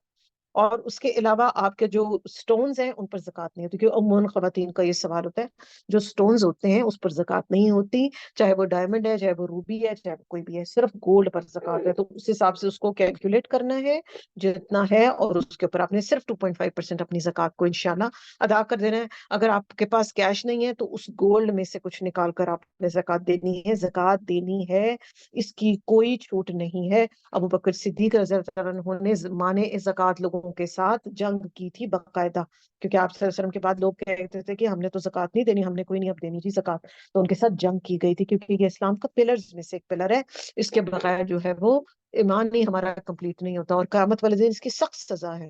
اور اس کے علاوہ آپ کے جو سٹونز ہیں ان پر زکوٰۃ نہیں ہوتی، کیونکہ عموماً خواتین کا یہ سوال ہوتا ہے جو سٹونز ہوتے ہیں اس پر زکوٰۃ نہیں ہوتی، چاہے وہ ڈائمنڈ ہے، چاہے وہ روبی ہے، چاہے وہ کوئی بھی ہے، صرف گولڈ پر زکوٰۃ ہے. تو اس حساب سے اس کو کیلکولیٹ کرنا ہے جتنا ہے، اور اس کے اوپر آپ نے صرف 2.5% اپنی زکوٰۃ کو انشاءاللہ ادا کر دینا ہے. اگر آپ کے پاس کیش نہیں ہے تو اس گولڈ میں سے کچھ نکال کر آپ نے زکوٰۃ دینی ہے. زکوٰۃ دینی ہے، اس کی کوئی چھوٹ نہیں ہے. ابو بکر صدیق رضی اللہ عنہ نے مانے زکوٰۃ لوگوں لوگوں کے ساتھ جنگ کی تھی باقاعدہ، کیونکہ آپ صلی اللہ علیہ وسلم کے بعد لوگ کہتے تھے کہ ہم نے تو زکوٰۃ نہیں دینی، ہم نے کوئی نہیں اب دینی تھی زکوٰۃ، تو ان کے ساتھ جنگ کی گئی تھی، کیونکہ یہ اسلام کا پلرز میں سے ایک پلر ہے، اس کے بغیر جو ہے وہ ایمان نہیں ہمارا کمپلیٹ نہیں ہوتا، اور قیامت والے دن اس کی سخت سزا ہے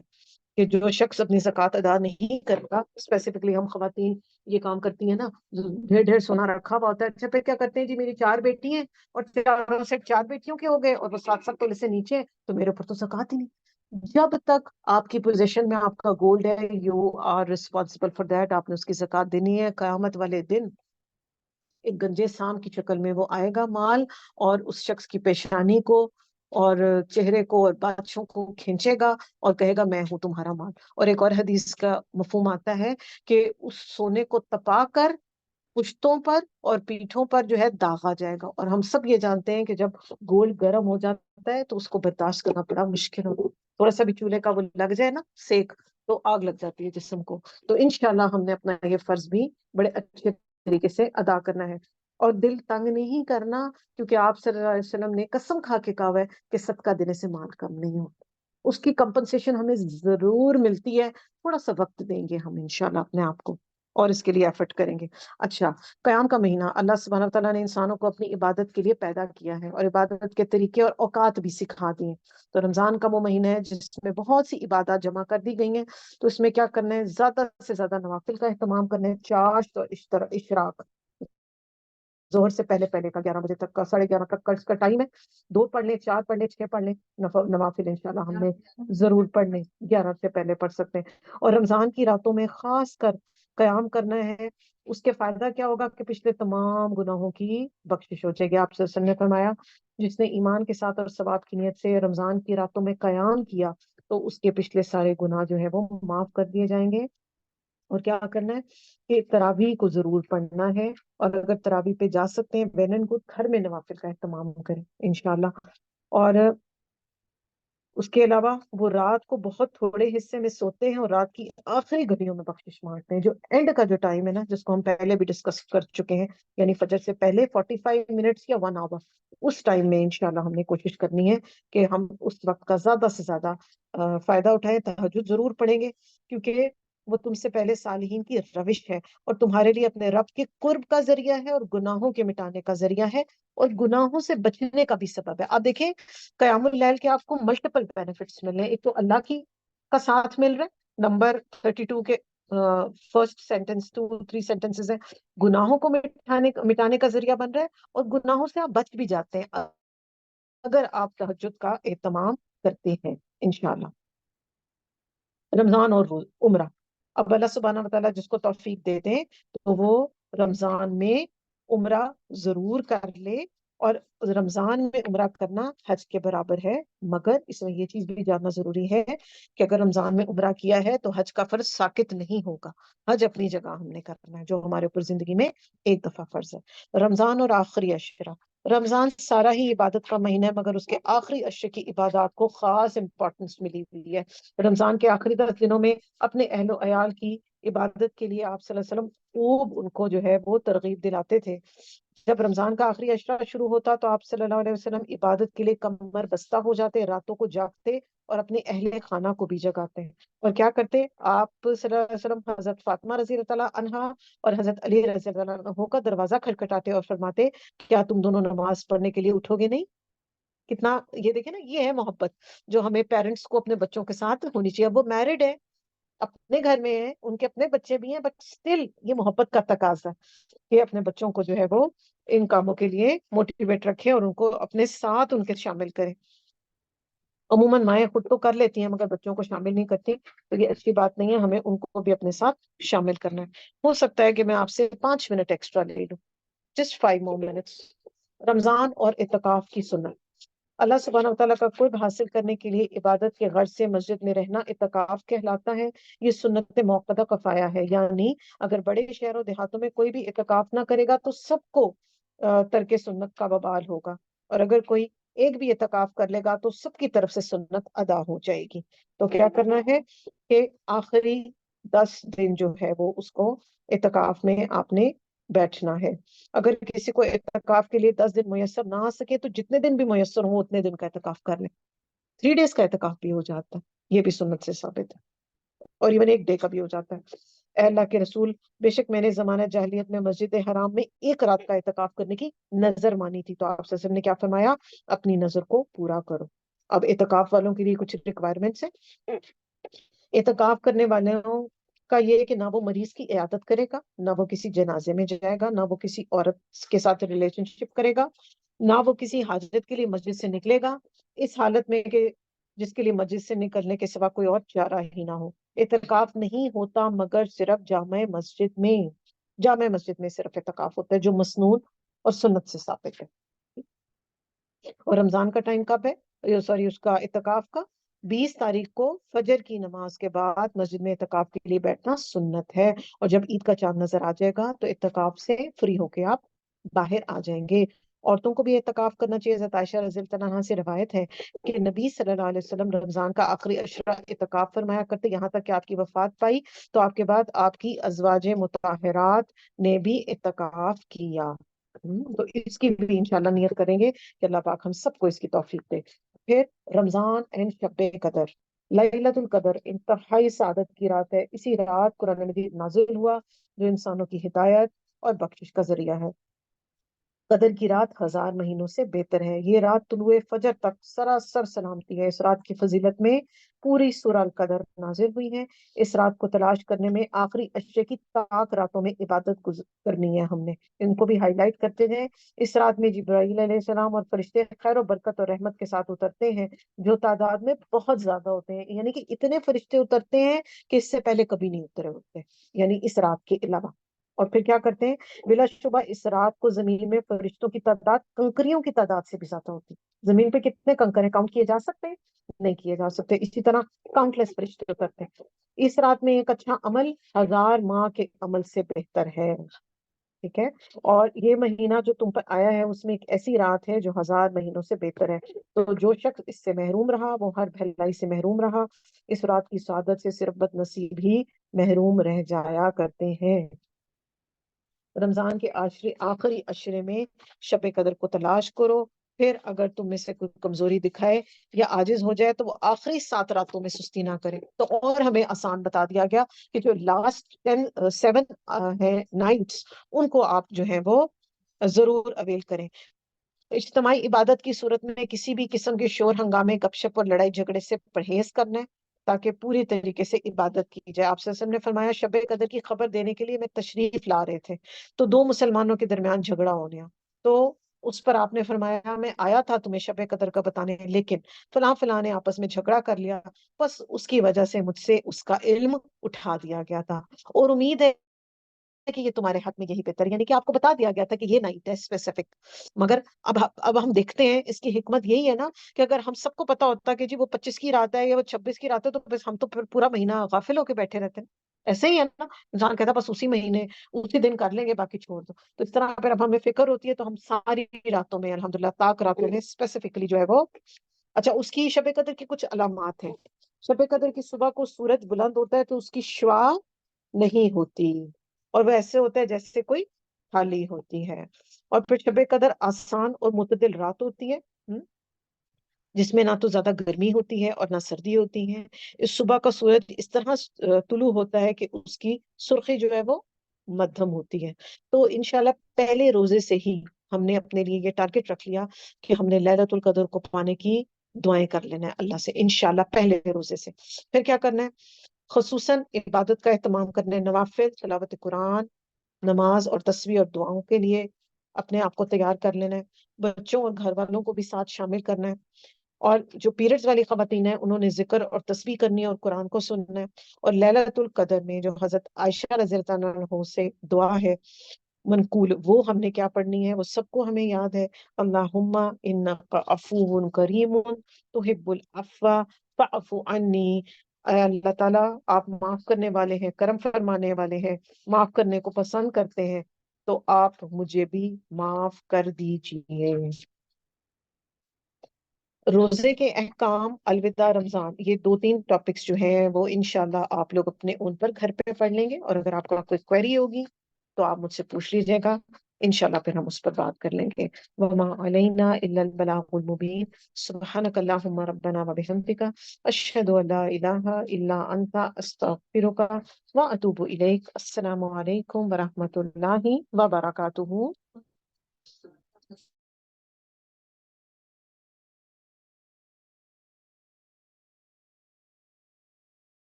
کہ جو شخص اپنی زکوٰۃ ادا نہیں کرتا، اسپیسیفکلی ہم خواتین یہ کام کرتی ہیں نا، ڈھیر ڈھیر سونا رکھا ہوا ہوتا ہے، اچھا پھر کیا کرتے ہیں جی میری 4 بیٹی ہیں اور چاروں سے 4 بیٹیوں کے ہو گئے اور وہ 7 7 تولے سے نیچے ہیں، تو میرے اوپر تو زکوٰۃ ہی نہیں۔ جب تک آپ کی پوزیشن میں آپ کا گولڈ ہے، you are responsible for that, آپ نے اس کی زکوٰۃ دینی ہے۔ قیامت والے دن ایک گنجے سام کی شکل میں وہ آئے گا مال، اور اس شخص کی پیشانی کو اور چہرے کو اور بچوں کو کھینچے گا اور کہے گا میں ہوں تمہارا مال۔ اور ایک اور حدیث کا مفہوم آتا ہے کہ اس سونے کو تپا کر پشتوں پر اور پیٹھوں پر جو ہے داغا جائے گا، اور ہم سب یہ جانتے ہیں کہ جب گولڈ گرم ہو جاتا ہے تو اس کو برداشت کرنا بڑا مشکل ہوتا ہے، تھوڑا سا بھی چولہے کا وہ لگ جائے نا سیک تو آگ لگ جاتی ہے جسم کو۔ تو انشاءاللہ ہم نے اپنا یہ فرض بھی بڑے اچھے طریقے سے ادا کرنا ہے، اور دل تنگ نہیں کرنا، کیونکہ آپ صلی اللہ علیہ وسلم نے قسم کھا کے کہا ہے کہ صدقہ دینے سے مال کم نہیں ہوتا، اس کی کمپنسیشن ہمیں ضرور ملتی ہے، تھوڑا سا وقت دیں گے ہم انشاءاللہ اپنے آپ کو اور اس کے لیے ایفرٹ کریں گے۔ اچھا، قیام کا مہینہ اللہ سبحانہ وتعالیٰ نے انسانوں کو اپنی عبادت کے لیے پیدا کیا ہے، اور عبادت کے طریقے اور اوقات بھی سکھا دیے ہیں۔ تو رمضان کا وہ مہینہ ہے جس میں بہت سی عبادات جمع کر دی گئی ہیں، تو اس میں کیا کرنا ہے، زیادہ سے زیادہ نوافل کا اہتمام کرنا ہے، چاشت اور اشراق، ظہر سے پہلے پہلے کا 11 بجے تک کا 11:30 تک کا اس کا ٹائم ہے، 2 پڑھ لیں، 4 پڑھ لیں، 6 پڑھ لیں، نوافل انشاءاللہ ہم نے ضرور پڑھنے، 11 سے پہلے پڑھ سکتے ہیں۔ اور رمضان کی راتوں میں خاص کر قیام کرنا ہے، اس کے فائدہ کیا ہوگا کہ پچھلے تمام گناہوں کی بخشش ہو جائے گی۔ آپ صلی اللہ علیہ وسلم نے فرمایا جس نے ایمان کے ساتھ اور ثواب کی نیت سے رمضان کی راتوں میں قیام کیا تو اس کے پچھلے سارے گناہ جو ہے وہ معاف کر دیے جائیں گے۔ اور کیا کرنا ہے کہ تراویح کو ضرور پڑھنا ہے، اور اگر تراویح پہ جا سکتے ہیں ویل اینڈ گڈ، گھر میں نوافل کا اہتمام کریں انشاءاللہ۔ اور اس کے علاوہ وہ رات کو بہت تھوڑے حصے میں سوتے ہیں اور رات کی آخری گھڑیوں میں بخشش مانگتے ہیں، جو اینڈ کا جو ٹائم ہے نا، جس کو ہم پہلے بھی ڈسکس کر چکے ہیں، یعنی فجر سے پہلے 45 منٹس یا 1 آور، اس ٹائم میں انشاءاللہ ہم نے کوشش کرنی ہے کہ ہم اس وقت کا زیادہ سے زیادہ فائدہ اٹھائیں۔ تہجد ضرور پڑھیں گے، کیونکہ وہ تم سے پہلے صالحین کی روش ہے، اور تمہارے لیے اپنے رب کے قرب کا ذریعہ ہے، اور گناہوں کے مٹانے کا ذریعہ ہے، اور گناہوں سے بچنے کا بھی سبب ہے۔ آپ دیکھیں قیام اللیل کے آپ کو ملٹیپل بینیفٹس مل رہے ہیں، ایک تو اللہ کا ساتھ مل رہا ہے، نمبر 32 کے فرسٹ سینٹنس 2 3 سینٹنسز ہیں، گناہوں کو مٹانے کا ذریعہ بن رہا ہے، اور گناہوں سے آپ بچ بھی جاتے ہیں اگر آپ تہجد کا اہتمام کرتے ہیں انشاءاللہ۔ رمضان اور عمرہ، اب اللہ سبحانہ وتعالیٰ جس کو توفیق دے دیں تو وہ رمضان میں عمرہ ضرور کر لے، اور رمضان میں عمرہ کرنا حج کے برابر ہے، مگر اس میں یہ چیز بھی جاننا ضروری ہے کہ اگر رمضان میں عمرہ کیا ہے تو حج کا فرض ساقط نہیں ہوگا، حج اپنی جگہ ہم نے کرنا ہے جو ہمارے اوپر زندگی میں ایک دفعہ فرض ہے۔ رمضان اور آخری عشرہ، رمضان سارا ہی عبادت کا مہینہ ہے، مگر اس کے آخری عشرے کی عبادات کو خاص امپورٹنس ملی ہوئی ہے۔ رمضان کے آخری 10 دنوں میں اپنے اہل و عیال کی عبادت کے لیے آپ صلی اللہ علیہ وسلم خوب ان کو جو ہے وہ ترغیب دلاتے تھے۔ جب رمضان کا آخری عشرہ شروع ہوتا تو آپ صلی اللہ علیہ وسلم عبادت کے لیے کمر بستہ ہو جاتے، راتوں کو جاگتے اور اپنے اہل خانہ کو بھی جگاتے ہیں، اور کیا کرتے آپ صلی اللہ علیہ وسلم حضرت فاطمہ رضی اللہ عنہا اور حضرت علی رضی اللہ عنہ کا دروازہ کھٹکھٹاتے اور فرماتے کیا تم دونوں نماز پڑھنے کے لیے اٹھو گے نہیں؟ کتنا، یہ دیکھیں نا، یہ ہے محبت جو ہمیں پیرنٹس کو اپنے بچوں کے ساتھ ہونی چاہیے۔ اب وہ میرڈ ہے، اپنے گھر میں ہیں، ان کے اپنے بچے بھی ہیں، بٹ اسٹل یہ محبت کا تقاضا ہے کہ اپنے بچوں کو جو ہے وہ ان کاموں کے لیے موٹیویٹ رکھیں اور ان کو اپنے ساتھ ان کے شامل کریں۔ عموماً مائیں خود تو کر لیتی ہیں مگر بچوں کو شامل نہیں کرتی، تو یہ اچھی بات نہیں ہے، ہمیں ان کو بھی اپنے ساتھ شامل کرنا ہے۔ ہو سکتا ہے کہ میں آپ سے 5 منٹ ایکسٹرا لے لوں، جسٹ 5 more minutes۔ رمضان اور اعتکاف کی سنت، اللہ سبحانہ وتعالیٰ کا قرب حاصل کرنے کے لیے عبادت کے غرض سے مسجد میں رہنا اعتکاف کہلاتا ہے۔ یہ سنت موقدہ کفایہ ہے، یعنی اگر بڑے شہروں دیہاتوں میں کوئی بھی اعتکاف نہ کرے گا تو سب کو ترک سنت کا وبال ہوگا، اور اگر کوئی ایک بھی اعتکاف کر لے گا تو سب کی طرف سے سنت ادا ہو جائے گی۔ تو کیا کرنا ہے کہ آخری 10 دن جو ہے وہ اس کو اعتکاف میں آپ نے بیٹھنا ہے۔ اگر کسی کو اعتکاف کے لیے 10 دن میسر نہ آ سکے تو جتنے دن بھی میسر ہوں اتنے دن کا اعتکاف کر لیں، 3 days کا اعتکاف بھی ہو جاتا ہے، یہ بھی سنت سے ثابت ہے. اور ایون ایک ڈے کا بھی ہو جاتا ہے. اے اللہ کے رسول، بے شک میں نے زمانہ جاہلیت میں مسجد حرام میں ایک رات کا اعتکاف کرنے کی نظر مانی تھی، تو آپ صلی اللہ علیہ وسلم نے کیا فرمایا؟ اپنی نظر کو پورا کرو. اب اعتکاف والوں کے لیے کچھ ریکوائرمنٹس ہیں. اعتکاف کرنے والوں کا یہ ہے کہ نہ وہ مریض کی عیادت کرے گا، نہ وہ کسی جنازے میں جائے گا، نہ وہ کسی عورت کے ساتھ ریلیشن شپ کرے گا، نہ وہ کسی حاجت کے لیے مسجد سے نکلے گا، اس حالت میں کہ جس کے لیے مسجد سے نکلنے کے سوا کوئی اور چارہ ہی نہ ہو. اعتکاف نہیں ہوتا مگر صرف جامع مسجد میں. جامع مسجد میں صرف اعتکاف ہوتا ہے جو مسنون اور سنت سے ثابت ہے. اور رمضان کا ٹائم کب ہے؟ سوری، اس کا اعتکاف کا 20 تاریخ کو فجر کی نماز کے بعد مسجد میں اعتکاف کے لیے بیٹھنا سنت ہے. اور جب عید کا چاند نظر آ جائے گا تو اعتکاف سے فری ہو کے آپ باہر آ جائیں گے. عورتوں کو بھی اعتکاف کرنا چاہیے. حضرت عائشہ رضی اللہ عنہا سے روایت ہے کہ نبی صلی اللہ علیہ وسلم رمضان کا آخری عشرہ اعتکاف فرمایا کرتے، یہاں تک کہ آپ کی وفات پائی تو آپ کے بعد آپ کی ازواج مطہرات نے بھی اعتکاف کیا. تو اس کی بھی انشاءاللہ نیت کریں گے کہ اللہ پاک ہم سب کو اس کی توفیق دے. پھر رمضان اینڈ شب قدر، لیلۃ القدر انتہائی سعادت کی رات ہے. اسی رات قرآن مجید نازل ہوا جو انسانوں کی ہدایت اور بخشش کا ذریعہ ہے. قدر کی رات 1000 مہینوں سے بہتر ہے. یہ رات طلوع فجر تک سراسر سلامتی ہے. اس رات کی فضیلت میں پوری سورہ القدر نازل ہوئی ہے. اس رات کو تلاش کرنے میں آخری عشرے کی طاق راتوں میں عبادت کرنی ہے. ہم نے ان کو بھی ہائی لائٹ کرتے ہیں. اس رات میں جبرائیل علیہ السلام اور فرشتے خیر و برکت اور رحمت کے ساتھ اترتے ہیں جو تعداد میں بہت زیادہ ہوتے ہیں. یعنی کہ اتنے فرشتے اترتے ہیں کہ اس سے پہلے کبھی نہیں اترے ہوتے، یعنی اس رات کے علاوہ. اور پھر کیا کرتے ہیں؟ بلا شبہ اس رات کو زمین میں فرشتوں کی تعداد کنکریوں کی تعداد سے بھی زیادہ ہوتی. زمین پہ کتنے کنکر ہیں؟ کاؤنٹ کیے جا سکتے ہیں؟ نہیں کیے جا سکتے. اسی طرح کاؤنٹ لیس فرشتے اترتے ہیں. اس رات میں ایک اچھا عمل 1000 ماہ کے عمل سے بہتر ہے. ٹھیک ہے. اور یہ مہینہ جو تم پر آیا ہے اس میں ایک ایسی رات ہے جو 1000 مہینوں سے بہتر ہے. تو جو شخص اس سے محروم رہا وہ ہر بھلائی سے محروم رہا. اس رات کی سعادت سے صرف بد نصیب ہی محروم رہ جایا کرتے ہیں. رمضان کے آخری عشرے میں شب قدر کو تلاش کرو. پھر اگر تم میں سے کوئی کمزوری دکھائے یا عاجز ہو جائے تو وہ آخری 7 راتوں میں سستی نہ کرے. تو اور ہمیں آسان بتا دیا گیا کہ جو لاسٹ 7 ہے نائٹس، ان کو آپ جو ہے وہ ضرور اویل کریں. اجتماعی عبادت کی صورت میں کسی بھی قسم کے شور ہنگامے، گپ شپ اور لڑائی جھگڑے سے پرہیز کرنا ہے تاکہ پوری طریقے سے عبادت کی جائے. آپ صلی اللہ علیہ وسلم نے فرمایا شب قدر کی خبر دینے کے لیے میں تشریف لا رہے تھے تو 2 مسلمانوں کے درمیان جھگڑا ہو گیا. تو اس پر آپ نے فرمایا میں آیا تھا تمہیں شب قدر کا بتانے، لیکن فلاں فلاں نے آپس میں جھگڑا کر لیا، بس اس کی وجہ سے مجھ سے اس کا علم اٹھا دیا گیا تھا، اور امید ہے کہ یہ تمہارے حق میں یہی بہتر. یعنی کہ آپ کو بتا دیا گیا تھا کہ یہ نائٹ ہے اسپیسیفک. مگر اب ہم دیکھتے ہیں اس کی حکمت یہی ہے نا کہ اگر ہم سب کو پتا ہوتا کہ جی وہ 25 کی رات ہے یا وہ 26 کی رات ہے تو بس ہم تو پھر پورا مہینہ غافل ہو کے بیٹھے رہتے ہیں. ایسے ہی ہے نا، انسان کہتا بس اسی مہینے اسی دن کر لیں گے باقی چھوڑ دو. تو اس طرح پھر اب ہمیں فکر ہوتی ہے تو ہم ساری راتوں میں الحمدللہ طاق راتوں میں اسپیسیفکلی جو ہے وہ. اچھا، اس کی شب قدر کی کچھ علامات ہیں. شب قدر کی صبح کو سورج بلند ہوتا ہے تو اس کی شعاع نہیں ہوتی اور وہ ایسے ہوتا ہے جیسے کوئی خالی ہوتی ہے. اور پھر شب قدر آسان اور معتدل رات ہوتی ہے جس میں نہ تو زیادہ گرمی ہوتی ہے اور نہ سردی ہوتی ہے. اس صبح کا سورج اس طرح طلوع ہوتا ہے کہ اس کی سرخی جو ہے وہ مدھم ہوتی ہے. تو انشاءاللہ پہلے روزے سے ہی ہم نے اپنے لیے یہ ٹارگٹ رکھ لیا کہ ہم نے لیلۃ القدر کو پانے کی دعائیں کر لینا ہے اللہ سے انشاءاللہ پہلے روزے سے. پھر کیا کرنا ہے؟ خصوصاً عبادت کا اہتمام کرنے، نوافل، تلاوت قرآن، نماز اور تسبیح اور دعاؤں کے لیے اپنے آپ کو تیار کر لینا ہے. بچوں اور گھر والوں کو بھی ساتھ شامل کرنا ہے. اور جو پیریڈز والی خواتین ہیں انہوں نے ذکر اور تسبیح کرنی ہے اور قرآن کو سننا ہے. اور لیلۃ القدر میں جو حضرت عائشہ رضی اللہ عنہا سے دعا ہے منقول، وہ ہم نے کیا پڑھنی ہے؟ وہ سب کو ہمیں یاد ہے. اللہم انک عفو کریم تحب العفو فاعف عنی. اے اللہ تعالیٰ آپ معاف کرنے والے ہیں، کرم فرمانے والے ہیں، معاف کرنے کو پسند کرتے ہیں، تو آپ مجھے بھی معاف کر دیجئے. روزے کے احکام، الوداع رمضان، یہ 2-3 ٹاپکس جو ہیں وہ انشاءاللہ آپ لوگ اپنے اون پر گھر پہ پڑھ لیں گے. اور اگر آپ کو کوئی کوئری ہوگی تو آپ مجھ سے پوچھ لیجیے گا انشاءاللہ پھر ہم اس پر بات کر لیں گے. وما علینا الا البلاغ المبین. سبحانک اللہم ربنا وبحمدک اشہد ان لا الہ الا انت استغفرک واتوب الیک. السلام علیکم ورحمۃ اللہ وبرکاتہ.